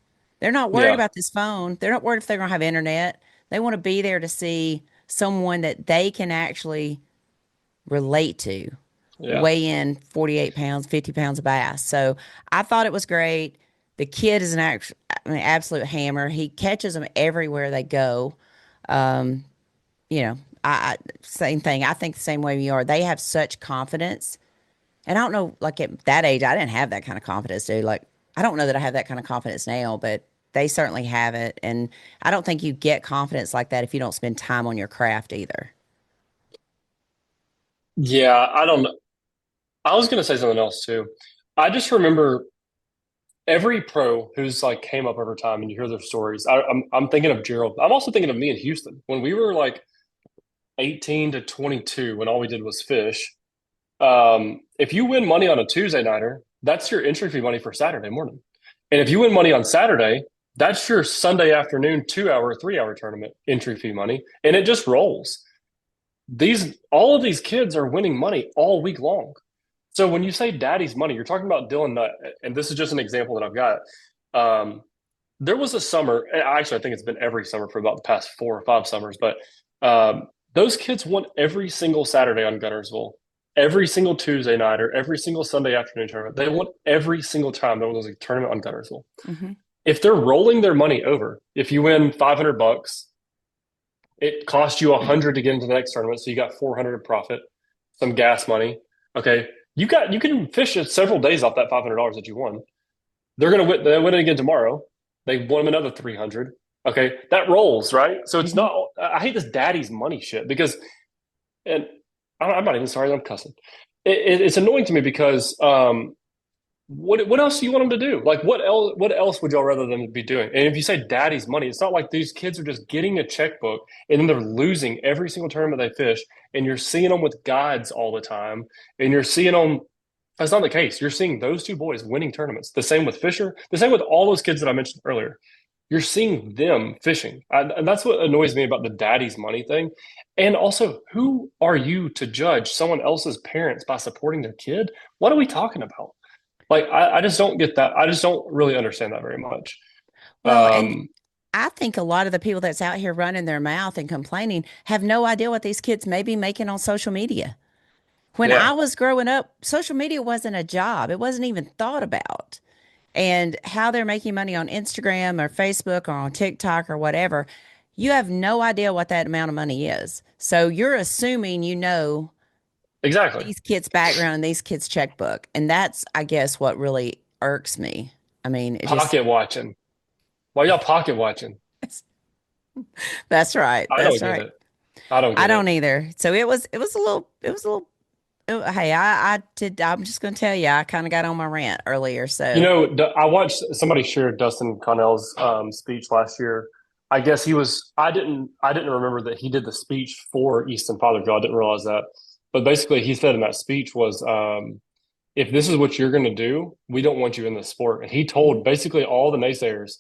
They're not worried Yeah. about this phone. They're not worried if they're going to have internet. They want to be there to see someone that they can actually relate to, Yeah. weigh in 48 pounds, 50 pounds of bass. So I thought it was great. The kid is an absolute hammer. He catches them everywhere they go. Um, you know, same thing. I think the same way you are. They have such confidence. And I don't know, like at that age, I didn't have that kind of confidence, dude. Like, I don't know that I have that kind of confidence now, but they certainly have it. And I don't think you get confidence like that if you don't spend time on your craft either. Yeah. I don't know. I was going to say something else too. I just remember every pro who's like came up over time and you hear their stories. I'm thinking of Gerald. I'm also thinking of me in Houston when we were like 18 to 22 when all we did was fish. If you win money on a Tuesday nighter, that's your entry fee money for Saturday morning. And if you win money on Saturday, that's your Sunday afternoon 2 hour, 3 hour tournament entry fee money. And it just rolls. All of these kids are winning money all week long. So when you say daddy's money, you're talking about Dylan Nutt, and this is just an example that I've got. Um, there was a summer, actually, I think it's been every summer for about the past 4 or 5 summers, but those kids won every single Saturday on Gunnersville, every single Tuesday night, or every single Sunday afternoon tournament. They won every single time there was a tournament on Gunnersville. Mm-hmm. If they're rolling their money over, if you win $500, it costs you 100 to get into the next tournament, so you got 400 of profit, some gas money. Okay, you can fish it several days off that $500 that you won. They're gonna win. They win it again tomorrow. They won another 300. Okay, that rolls, right? So it's Mm-hmm. not. I hate this daddy's money shit because, and I'm not even sorry that I'm cussing. It's annoying to me because what else do you want them to do? Like what else would y'all rather them be doing? And if you say daddy's money, it's not like these kids are just getting a checkbook and then they're losing every single tournament they fish, and you're seeing them with guides all the time, and you're seeing them. That's not the case. You're seeing those two boys winning tournaments. The same with Fisher. The same with all those kids that I mentioned earlier. You're seeing them fishing. And that's what annoys me about the daddy's money thing. And also, who are you to judge someone else's parents by supporting their kid? What are we talking about? Like, I just don't get that. I just don't really understand that very much. Well, and Um, I think a lot of the people that's out here running their mouth and complaining have no idea what these kids may be making on social media. When yeah, I was growing up, social media wasn't a job. It wasn't even thought about. And how they're making money on Instagram or Facebook or on TikTok or whatever, you have no idea what that amount of money is. So you're assuming you know exactly. these kids' background and these kids' checkbook. And that's, I guess, what really irks me. I mean, it just, Pocket watching. Why y'all pocket watching? that's right. I That's don't get right. it. I don't I get it. don't either. So hey, I'm just going to tell you, I kind of got on my rant earlier. You So know, I watched somebody share Dustin Connell's speech last year. I guess he was. I didn't remember that he did the speech for Easton Fothergill. I didn't realize that. But basically, he said in that speech was, if this is what you're going to do, we don't want you in this sport. And he told basically all the naysayers,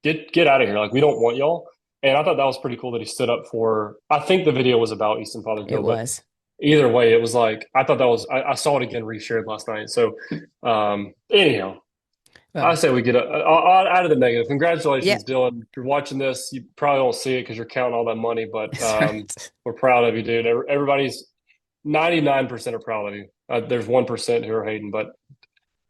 get out of here. Like we don't want y'all. And I thought that was pretty cool that he stood up for. I think the video was about Easton it Fothergill, but was. either way, it was like I thought that was. I saw it again reshared last night. So anyhow. I Well, say we get out of the negative. yep, Congratulations, Dylan. If you're watching this, you probably don't see it because you're counting all that money, but that's right. we're proud of you, dude. Everybody's 99% are proud of you. There's 1% who are hating, but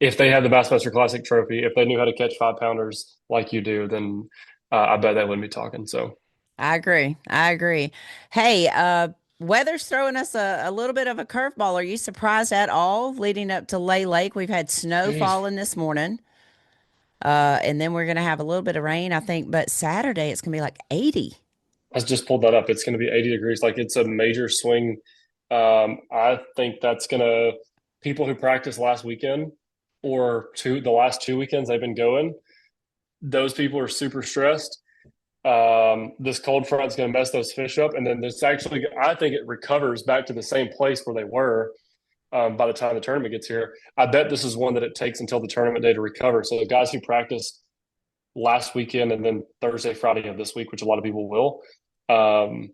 if they had the Bassmaster Classic trophy, if they knew how to catch 5 pounders like you do, then I bet they wouldn't be talking. So, I agree. I agree. Hey, weather's throwing us a little bit of a curveball. Are you surprised at all leading up to Lay Lake? We've had snow geez, falling this morning. And then we're going to have a little bit of rain, I think, but Saturday it's going to be like 80. I just pulled that up. It's going to be 80 degrees. Like it's a major swing. I think that's going to people who practiced last weekend or the last 2 weekends they've been going. Those people are super stressed. This cold front is going to mess those fish up, and then this actually, I think it recovers back to the same place where they were by the time the tournament gets here. I bet this is one that it takes until the tournament day to recover. So the guys who practiced last weekend and then Thursday, Friday of this week, which a lot of people will, um,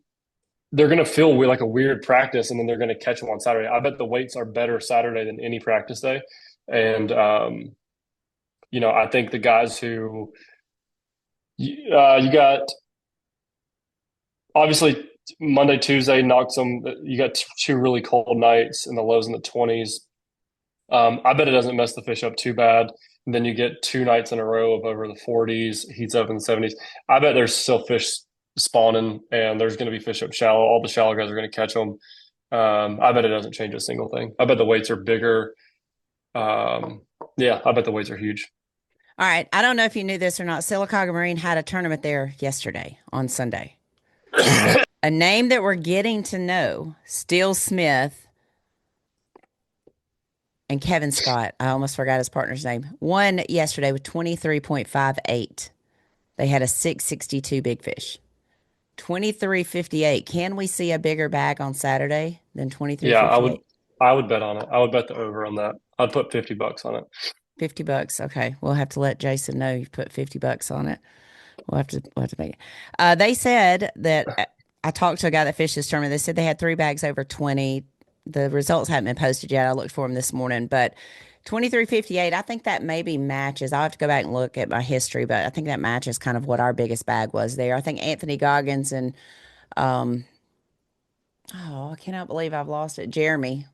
they're going to feel like a weird practice, and then they're going to catch them on Saturday. I bet the weights are better Saturday than any practice day, and I think the guys who You got obviously Monday, Tuesday knocks them. You got two really cold nights in the lows in the 20s. I bet it doesn't mess the fish up too bad. And then you get 2 nights in a row of over the 40s, heats up in the 70s. I bet there's still fish spawning, and there's going to be fish up shallow. All the shallow guys are going to catch them. I bet it doesn't change a single thing. I bet the weights are bigger. Yeah, I bet the weights are huge. All right. I don't know if you knew this or not. Sylacauga Marine had a tournament there yesterday on Sunday. A name that we're getting to know, Steele Smith and Kevin Scott. I almost forgot his partner's name. Won yesterday with 23.58. They had a 662 big fish. 23.58. Can we see a bigger bag on Saturday than 23.58? Yeah, I would bet on it. I would bet the over on that. I'd put $50 on it. $50. Okay. We'll have to let Jason know you've put $50 on it. We'll have to make it. They said that I talked to a guy that fished this tournament. They said they had 3 bags over 20. The results haven't been posted yet. I looked for them this morning, but 23.58. I think that maybe matches. I'll have to go back and look at my history, but I think that matches kind of what our biggest bag was there. I think Anthony Goggins and I cannot believe I've lost it. Jeremy.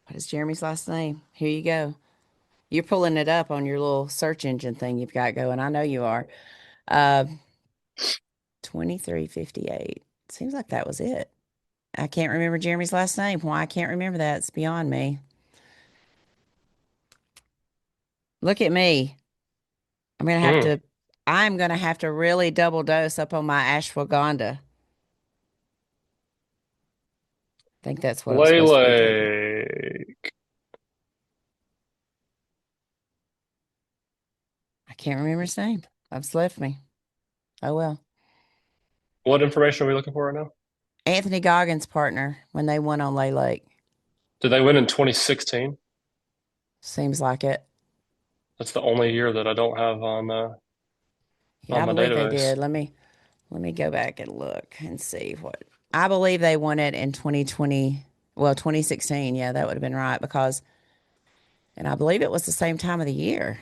What is Jeremy's last name? Here you go. You're pulling it up on your little search engine thing you've got going. I know you are. 23.58. Seems like that was it. I can't remember Jeremy's last name. Why I can't remember that, it's beyond me. Look at me. I'm gonna have to really double dose up on my ashwagandha. I think that's what I'm supposed to be taking. I can't remember his name. It's left me. Oh well. What information are we looking for right now? Anthony Goggins' partner when they won on Lay Lake. Did they win in 2016? Seems like it. That's the only year that I don't have on Yeah, I my believe they database. did. Let me go back and look and see what. I believe they won it in 2020. Well, 2016. Yeah, that would have been right and I believe it was the same time of the year.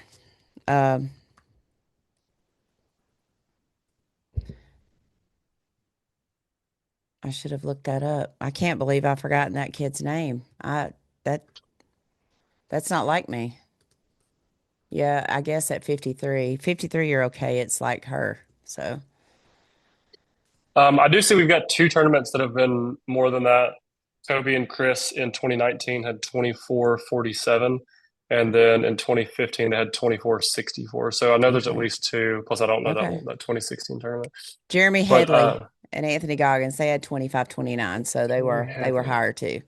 I should have looked that up. I can't believe I've forgotten that kid's name. That's not like me. Yeah, I guess at 53. 53, you're okay. It's like her. So, I do see we've got 2 tournaments that have been more than that. Toby and Chris in 2019 had 24.47, and then in 2015 they had 24.64. So I know there's at okay. least 2. Plus, I don't know Okay. that 2016 tournament. Jeremy But Headley and Anthony Goggins, they had 25-29, so they were Headley. higher too.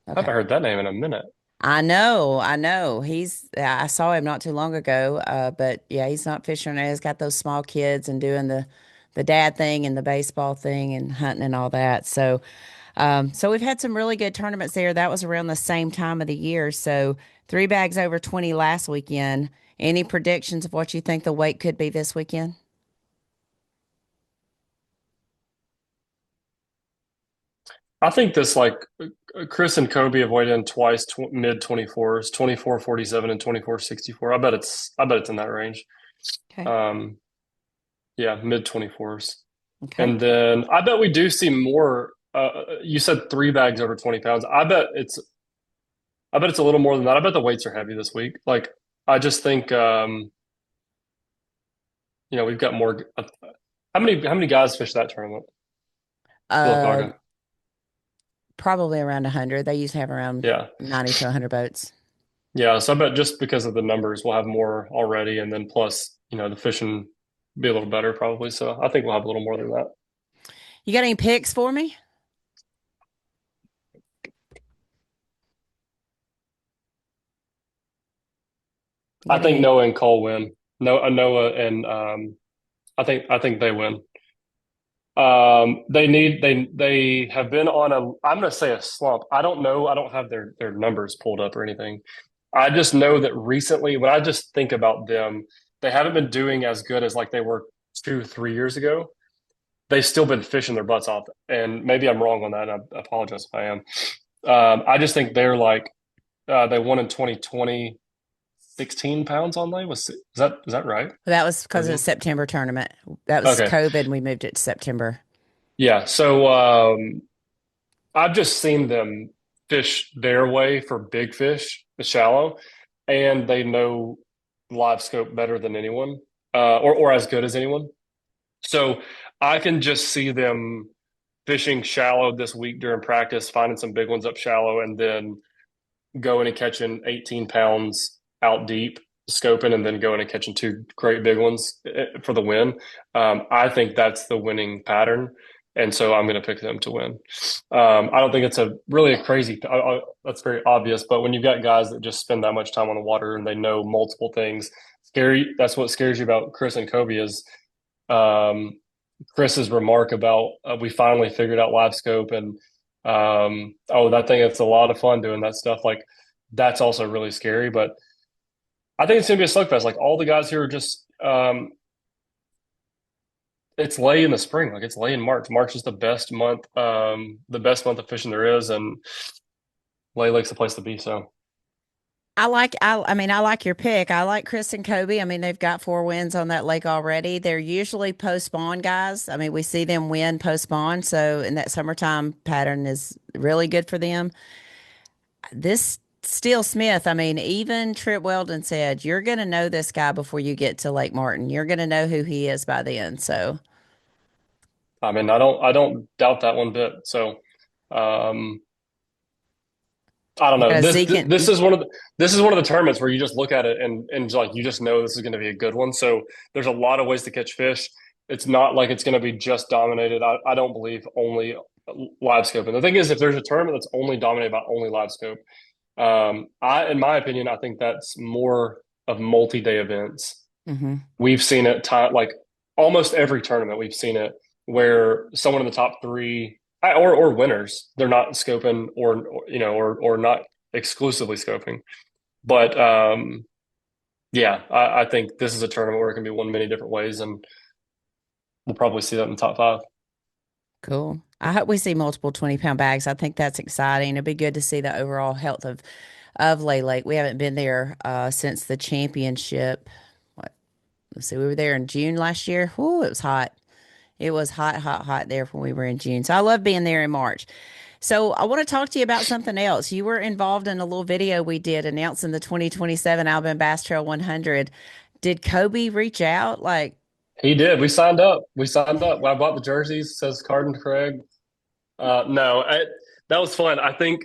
I haven't Okay. heard that name in a minute. I know. I saw him not too long ago. But yeah, he's not fishing now. He's got those small kids and doing the dad thing and the baseball thing and hunting and all that. So we've had some really good tournaments there. That was around the same time of the year. So 3 bags over 20 last weekend. Any predictions of what you think the weight could be this weekend? I think this Chris and Kobe have weighed in twice, mid 24s, 24.47 and 24.64. I bet it's in that range. Okay. Yeah, mid 24s. Okay. And then I bet we do see more. You said 3 bags over 20 pounds. I bet it's a little more than that. I bet the weights are heavy this week. Like, I just think, we've got more. How many guys fish that tournament? Uh, Sylacauga. Probably around 100. They used to have around Yeah. 90 to 100 boats. Yeah. So I bet just because of the numbers, we'll have more already. And then plus, the fishing be a little better probably. So I think we'll have a little more than that. You got any picks for me? I think Noah and Cole win. Noah and I think they win. They have been on I'm going to say a slump. I don't know. I don't have their numbers pulled up or anything. I just know that recently, when I just think about them, they haven't been doing as good as like they were 2-3 years ago. They've still been fishing their butts off, and maybe I'm wrong on that. And I apologize if I am. I just think they're like they won in 2020. 16 pounds on lay. Is that right? That was because Was of the it? September tournament. That was Okay. COVID, and we moved it to September. Yeah. So I've just seen them fish their way for big fish, the shallow, and they know live scope better than anyone, or as good as anyone. So I can just see them fishing shallow this week during practice, finding some big ones up shallow, and then going and catching 18 pounds out deep, scoping, and then going and catching two great big ones for the win. I think that's the winning pattern. And so I'm going to pick them to win. I don't think it's really a crazy, that's very obvious, but when you've got guys that just spend that much time on the water and they know multiple things, that's what scares you about Chris and Kobe is Chris's remark about we finally figured out live scope and that thing, it's a lot of fun doing that stuff. Like that's also really scary, but I think it's gonna be a slugfest. Like all the guys here are just it's late in the spring, like it's late in March. March is the best month of fishing there is, and Lay Lake's the place to be. So I like your pick. I like Chris and Kobe. I mean, they've got 4 wins on that lake already. They're usually post-spawn guys. I mean, we see them win post-spawn, so in that summertime pattern is really good for them. This Steele Smith, I mean, even Trip Weldon said, you're going to know this guy before you get to Lake Martin. You're going to know who he is by then. So I mean, I don't doubt that one bit. So um I don't you know. got This Zeke and this is one of the tournaments where you just look at it and like you just know this is going to be a good one. So there's a lot of ways to catch fish. It's not like it's going to be just dominated. I don't believe only live scope. And the thing is, if there's a tournament that's only dominated by only live scope, in my opinion, I think that's more of multi-day events. Mhm. We've seen it like almost every tournament. We've seen it where someone in the top three or winners, they're not scoping or not exclusively scoping. But yeah, I think this is a tournament where it can be won many different ways, and we'll probably see that in the top five. Cool. I hope we see multiple 20-pound bags. I think that's exciting. It'd be good to see the overall health of Lay Lake. We haven't been there since the championship. What? Let's see. We were there in June last year. Whoo, it was hot. It was hot, hot, hot there when we were in June. So I love being there in March. So I want to talk to you about something else. You were involved in a little video we did announcing the 2027 Alabama Bass Trail 100. Did Kobe reach out? Like, He did. We signed up. I bought the jerseys. It says Darien Craig. No, that was fun. I think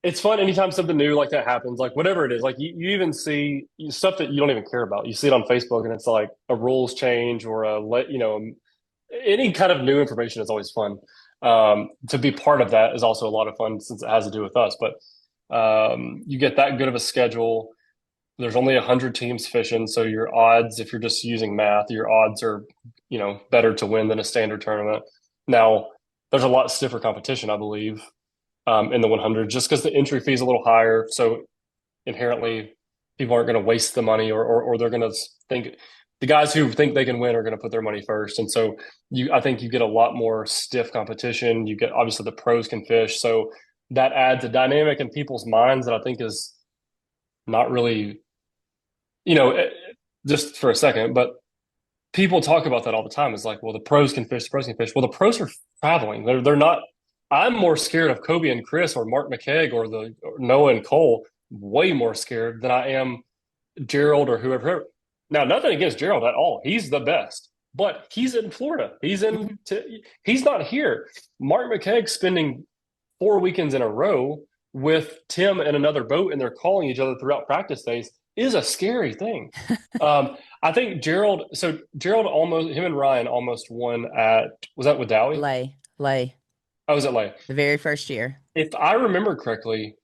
it's fun anytime something new like that happens. Like whatever it is, like you even see stuff that you don't even care about. You see it on Facebook, and it's like a rules change or any kind of new information is always fun. To be part of that is also a lot of fun since it has to do with us. But you get that good of a schedule. There's only 100 teams fishing, so your odds, if you're just using math, your odds are, better to win than a standard tournament. Now, there's a lot stiffer competition, I believe, in the 100, just because the entry fee is a little higher. So inherently, people aren't going to waste the money, or they're going to think the guys who think they can win are going to put their money first. And so I think you get a lot more stiff competition. You get obviously the pros can fish, so that adds a dynamic in people's minds that I think is not really just for a second, but people talk about that all the time. It's like, well, the pros can fish, the pros can fish. Well, the pros are traveling. They're not. I'm more scared of Kobe and Chris or Mark McKegg or Noah and Cole. Way more scared than I am Gerald or whoever. Now, nothing against Gerald at all. He's the best, but he's in Florida. He's not here. Mark McKegg spending 4 weekends in a row with Tim and another boat, and they're calling each other throughout practice days is a scary thing. I think Gerald almost, him and Ryan almost won was that with Dowie? Lay. I was at Lay. The very first year. If I remember correctly,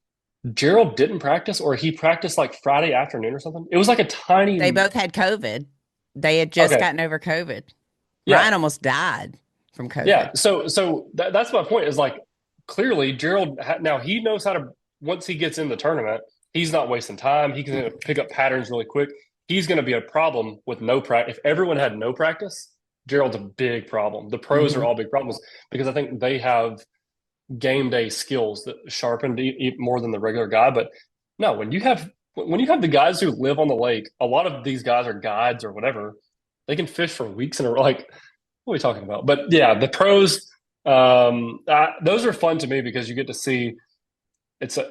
Gerald didn't practice, or he practiced like Friday afternoon or something. It was like a tiny. They both had COVID. They had just gotten over COVID. Yeah. Ryan almost died from COVID. Yeah. So that's my point is like, clearly Gerald, now he knows how to, once he gets in the tournament, he's not wasting time. He can pick up patterns really quick. He's going to be a problem with no practice. If everyone had no practice, Gerald's a big problem. The pros are all big problems because I think they have game day skills that sharpened more than the regular guy. But no, when you have when you have the guys who live on the lake, a lot of these guys are guides or whatever. They can fish for weeks in a row. Like, what are we talking about? But yeah, the pros, those are fun to me because you get to see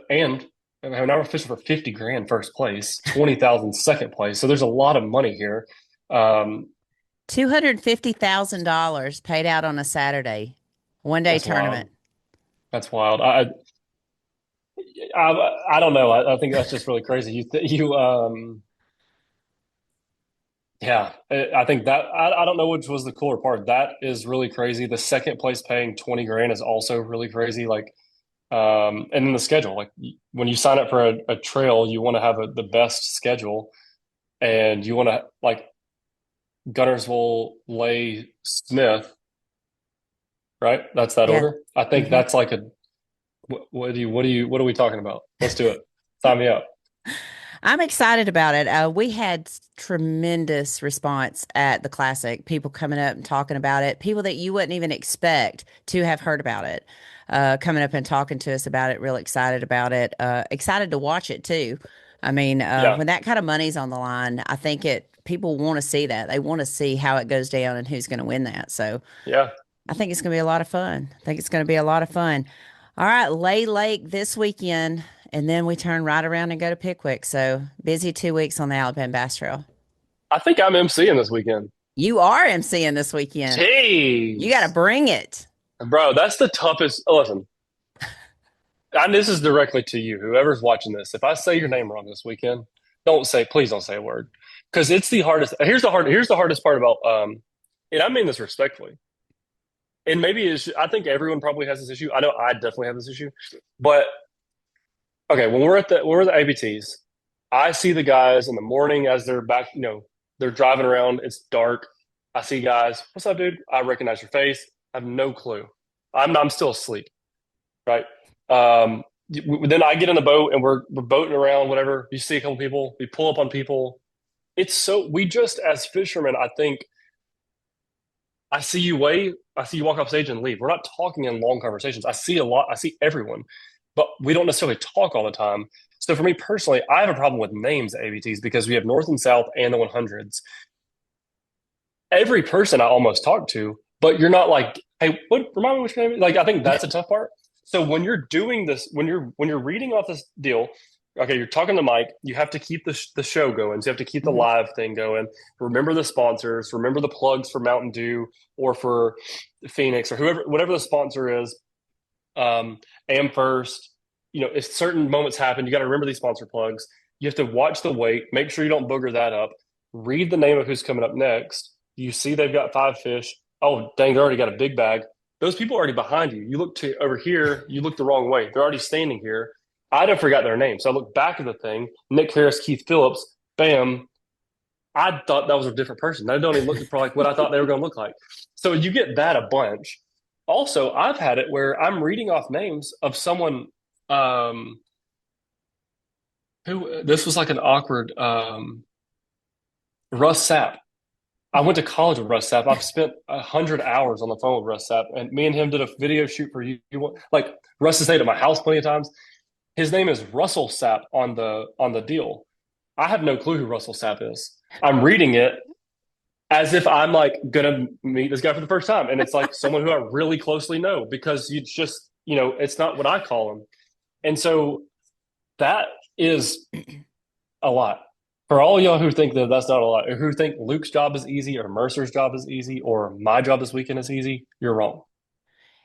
and now we're fishing for 50 grand first place, 20,000 second place. So there's a lot of money here. Um, $250,000 paid out on a Saturday, 1 day that's wild. tournament. That's wild. I don't know. I think that's just really crazy. Yeah, I think that I don't know which was the cooler part. That is really crazy. The second place paying 20 grand is also really crazy. Like, and then the schedule, like when you sign up for a trail, you want to have the best schedule, and you want to like Gunnersville, Lay, Smith, right? That's that Yeah. order. I think hmm that's like what are we talking about? Let's do it. Sign me up. I'm excited about it. We had tremendous response at the Classic, people coming up and talking about it, people that you wouldn't even expect to have heard about it, coming up and talking to us about it, real excited about it, excited to watch it too. I mean, Yeah, when that kind of money's on the line, I think people want to see that. They want to see how it goes down and who's going to win that. So yeah. I think it's going to be a lot of fun. I think it's going to be a lot of fun. All right, Lay Lake this weekend, and then we turn right around and go to Pickwick. So busy 2 weeks on the Alabama Bass Trail. I think I'm emceeing this weekend. You are MCing this weekend. You got to Jeez, bring it. bro, that's the toughest. Listen, and this is directly to you, whoever's watching this. If I say your name wrong this weekend, please don't say a word, because it's the hardest. Here's the hardest part about, and I mean this respectfully. And maybe I think everyone probably has this issue. I know I definitely have this issue, but okay, when we're at the ABTs, I see the guys in the morning as they're back, they're driving around, it's dark. I see guys, what's up, dude? I recognize your face. I have no clue. I'm still asleep, right? Then I get in the boat and we're boating around, whatever. You see a couple people, we pull up on people. We just as fishermen, I think I see you walk off stage and leave. We're not talking in long conversations. I see everyone, but we don't necessarily talk all the time. So for me personally, I have a problem with names at ABTs because we have North and South and the 100s. Every person I almost talk to, but you're not like, hey, what remind me which name? Like, I think that's a tough part. So when you're doing this, when you're reading off this deal, okay, you're talking to Mike, you have to keep the show going. So you have to keep the Mhm. live thing going. Remember the sponsors, remember the plugs for Mountain Dew or for Phoenix or whatever the sponsor is. Am first, if certain moments happen, you got to remember these sponsor plugs. You have to watch the weight, make sure you don't booger that up. Read the name of who's coming up next. You see they've got 5 fish. Oh, dang, they already got a big bag. Those people are already behind you. You look to over here, you look the wrong way. They're already standing here. I'd have forgot their name. So I look back at the thing. Nick Harris, Keith Phillips, bam. I thought that was a different person. They don't even look like what I thought they were going to look like. So you get that a bunch. Also, I've had it where I'm reading off names of someone um, who this was like an awkward Russ Sapp. I went to college with Russ Sapp. I've spent 100 hours on the phone with Russ Sapp, and me and him did a video shoot for you. Like Russ has stayed at my house plenty of times. His name is Russell Sapp on the deal. I have no clue who Russell Sapp is. I'm reading it as if I'm like gonna meet this guy for the first time, and it's like someone who I really closely know because you just it's not what I call him, and so that is a lot for all y'all who think that that's not a lot, or who think Luke's job is easy, or Mercer's job is easy, or my job this weekend is easy. You're wrong.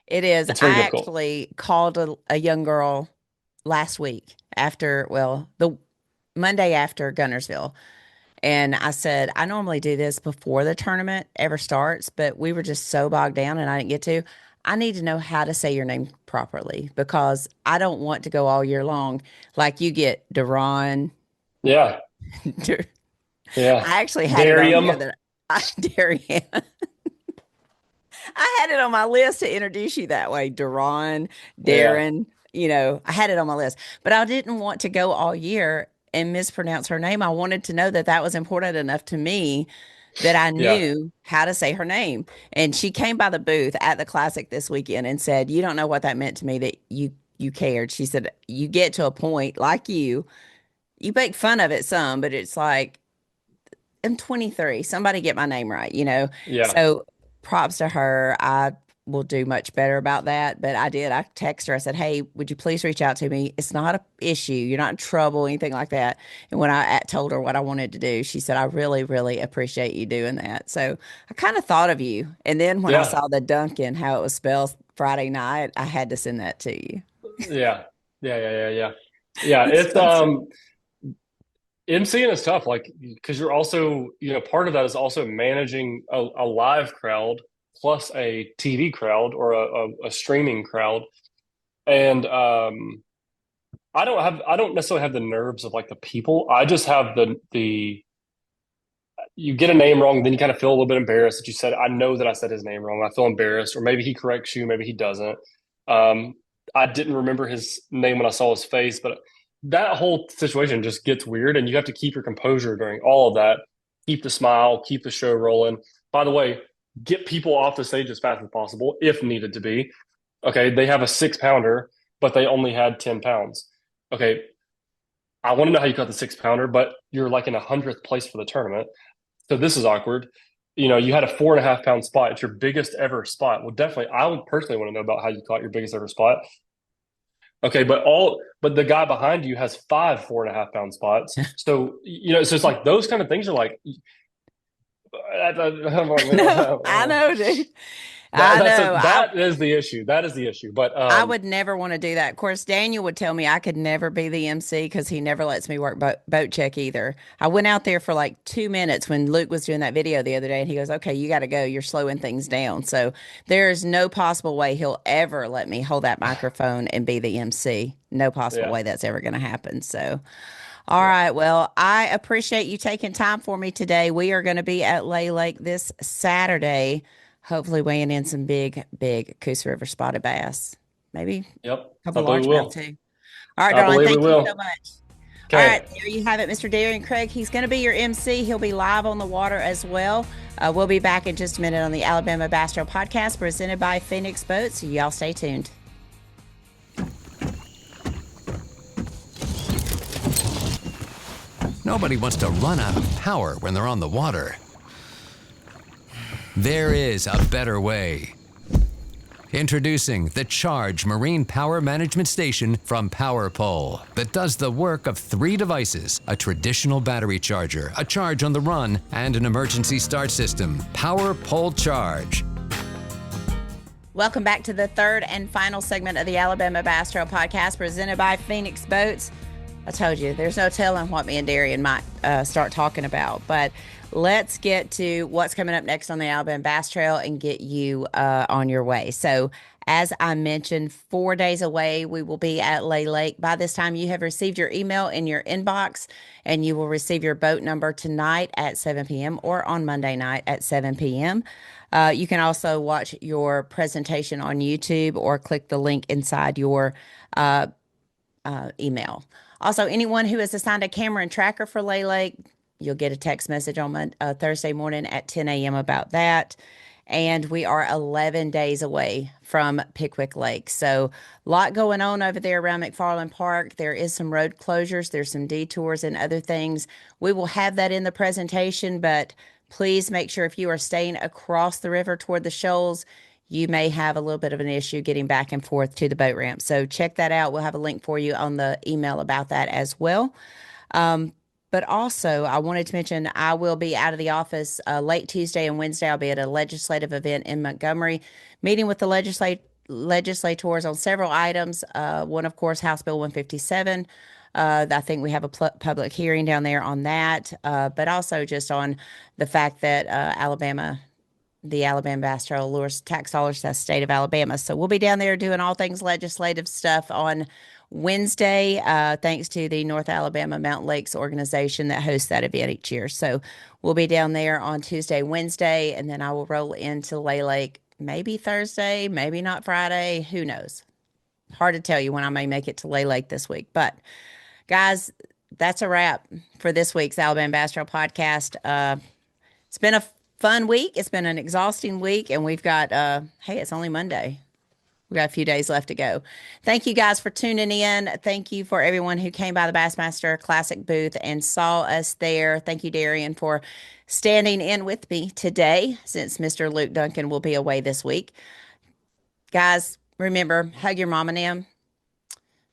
It is. It's very I difficult. actually called a young girl last week after, well, the Monday after Gunnersville. And I said, I normally do this before the tournament ever starts, but we were just so bogged down and I didn't get to. I need to know how to say your name properly because I don't want to go all year long like you get Duran. Yeah, yeah. I actually had it on here Darium. that I Darien. I had it on my list to introduce you that way, Duran, Yeah, Darren. I had it on my list, but I didn't want to go all year and mispronounce her name. I wanted to know that that was important enough to me that I yeah. knew how to say her name. And she came by the booth at the Classic this weekend and said, "You don't know what that meant to me that you cared." She said, "You get to a point like you make fun of it some, but it's like, I'm 23. Somebody get my name right, you know? Yeah. So props to her. I will do much better about that. But I did. I texted her. I said, hey, would you please reach out to me? It's not a issue. You're not in trouble, anything like that. And when I told her what I wanted to do, she said, I really, really appreciate you doing that. So I kind of thought of you. And then when I Yeah. saw the Duncan, how it was spelled Friday night, I had to send that to you. Yeah. Yeah. Yeah. It's It's fun stuff. MCing is tough, like because you're also, part of that is also managing a live crowd plus a TV crowd or a streaming crowd. And I don't necessarily have the nerves of like the people. I just have the you get a name wrong, then you kind of feel a little bit embarrassed that you said, I know that I said his name wrong. I feel embarrassed, or maybe he corrects you, maybe he doesn't. Um, I didn't remember his name when I saw his face, but that whole situation just gets weird, and you have to keep your composure during all of that. Keep the smile, keep the show rolling. By the way, get people off the stage as fast as possible if needed to be. Okay, they have a 6 pounder, but they only had 10 pounds. Okay, I want to know how you got the 6 pounder, but you're like in 100th place for the tournament. So this is awkward. You had a 4.5 pound spot. It's your biggest ever spot. Well, definitely, I would personally want to know about how you caught your biggest ever spot. Okay, but the guy behind you has 5 4.5 pound spots. So so it's like those kind of things are like No, I know, dude. that I know. that is the issue. That is the issue. But I would never want to do that. Of course, Daniel would tell me I could never be the MC because he never lets me work boat check either. I went out there for like 2 minutes when Luke was doing that video the other day, and he goes, "Okay, you got to go. You're slowing things down." So there's no possible way he'll ever let me hold that microphone and be the MC. No possible yeah, way that's ever going to happen. So, all yeah. right. Well, I appreciate you taking time for me today. We are going to be at Lay Lake this Saturday, hopefully weighing in some big, big Coos River spotted bass. Maybe Yep. a I couple believe we largemouth will. too. All right, I darling. believe we Thank you so will. much. All Okay. right, there you have it, Mr. Darien Craig. He's going to be your MC. He'll be live on the water as well. We'll be back in just a minute on the Alabama Bass Trail Podcast presented by Phoenix Boats. Y'all stay tuned. Nobody wants to run out of power when they're on the water. There is a better way. Introducing the Charge Marine Power Management Station from PowerPole that does the work of 3 devices: a traditional battery charger, a charge on the run, and an emergency start system. PowerPole Charge. Welcome back to the third and final segment of the Alabama Bass Trail Podcast presented by Phoenix Boats. I told you, there's no telling what me and Darien might start talking about, but let's get to what's coming up next on the Alabama Bass Trail and get you on your way. So, as I mentioned, 4 days away, we will be at Lay Lake. By this time, you have received your email in your inbox, and you will receive your boat number tonight at 7 p.m. or on Monday night at 7 p.m. You can also watch your presentation on YouTube or click the link inside your email. Also, anyone who has assigned a camera and tracker for Lay Lake, you'll get a text message on Thursday morning at 10 a.m. about that. And we are 11 days away from Pickwick Lake. So, a lot going on over there around McFarland Park. There is some road closures, there's some detours and other things. We will have that in the presentation, but please make sure if you are staying across the river toward the shoals, you may have a little bit of an issue getting back and forth to the boat ramp. So check that out. We'll have a link for you on the email about that as well. But also, I wanted to mention I will be out of the office late Tuesday and Wednesday. I'll be at a legislative event in Montgomery, meeting with the legislators on several items. One, of course, House Bill 157. I think we have a public hearing down there on that, but also just on the fact that the Alabama Bass Trail lures tax dollars to the state of Alabama. So we'll be down there doing all things legislative stuff on Wednesday, thanks to the North Alabama Mountain Lakes organization that hosts that event each year. So we'll be down there on Tuesday, Wednesday, and then I will roll into Lay Lake maybe Thursday, maybe not Friday. Who knows? Hard to tell you when I may make it to Lay Lake this week. But guys, that's a wrap for this week's Alabama Bass Trail Podcast. It's been a fun week. It's been an exhausting week, and we've got hey, it's only Monday. We got a few days left to go. Thank you guys for tuning in. Thank you for everyone who came by the Bassmaster Classic booth and saw us there. Thank you, Darien, for standing in with me today since Mr. Luke Duncan will be away this week. Guys, remember, hug your mom and them.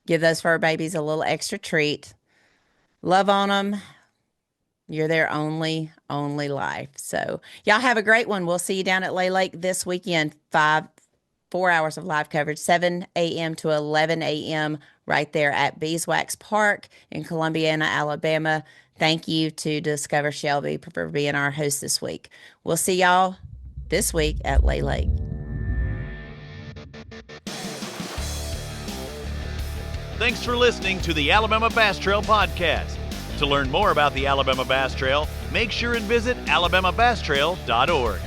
Give those fur babies a little extra treat. Love on them. You're their only life. So y'all have a great one. We'll see you down at Lay Lake this weekend. 4 hours of live coverage, 7 a.m. to 11 a.m. right there at Beeswax Park in Columbiana, Alabama. Thank you to Discover Shelby for being our host this week. We'll see y'all this week at Lay Lake. Thanks for listening to the Alabama Bass Trail Podcast. To learn more about the Alabama Bass Trail, make sure and visit alabamabasstrail.org.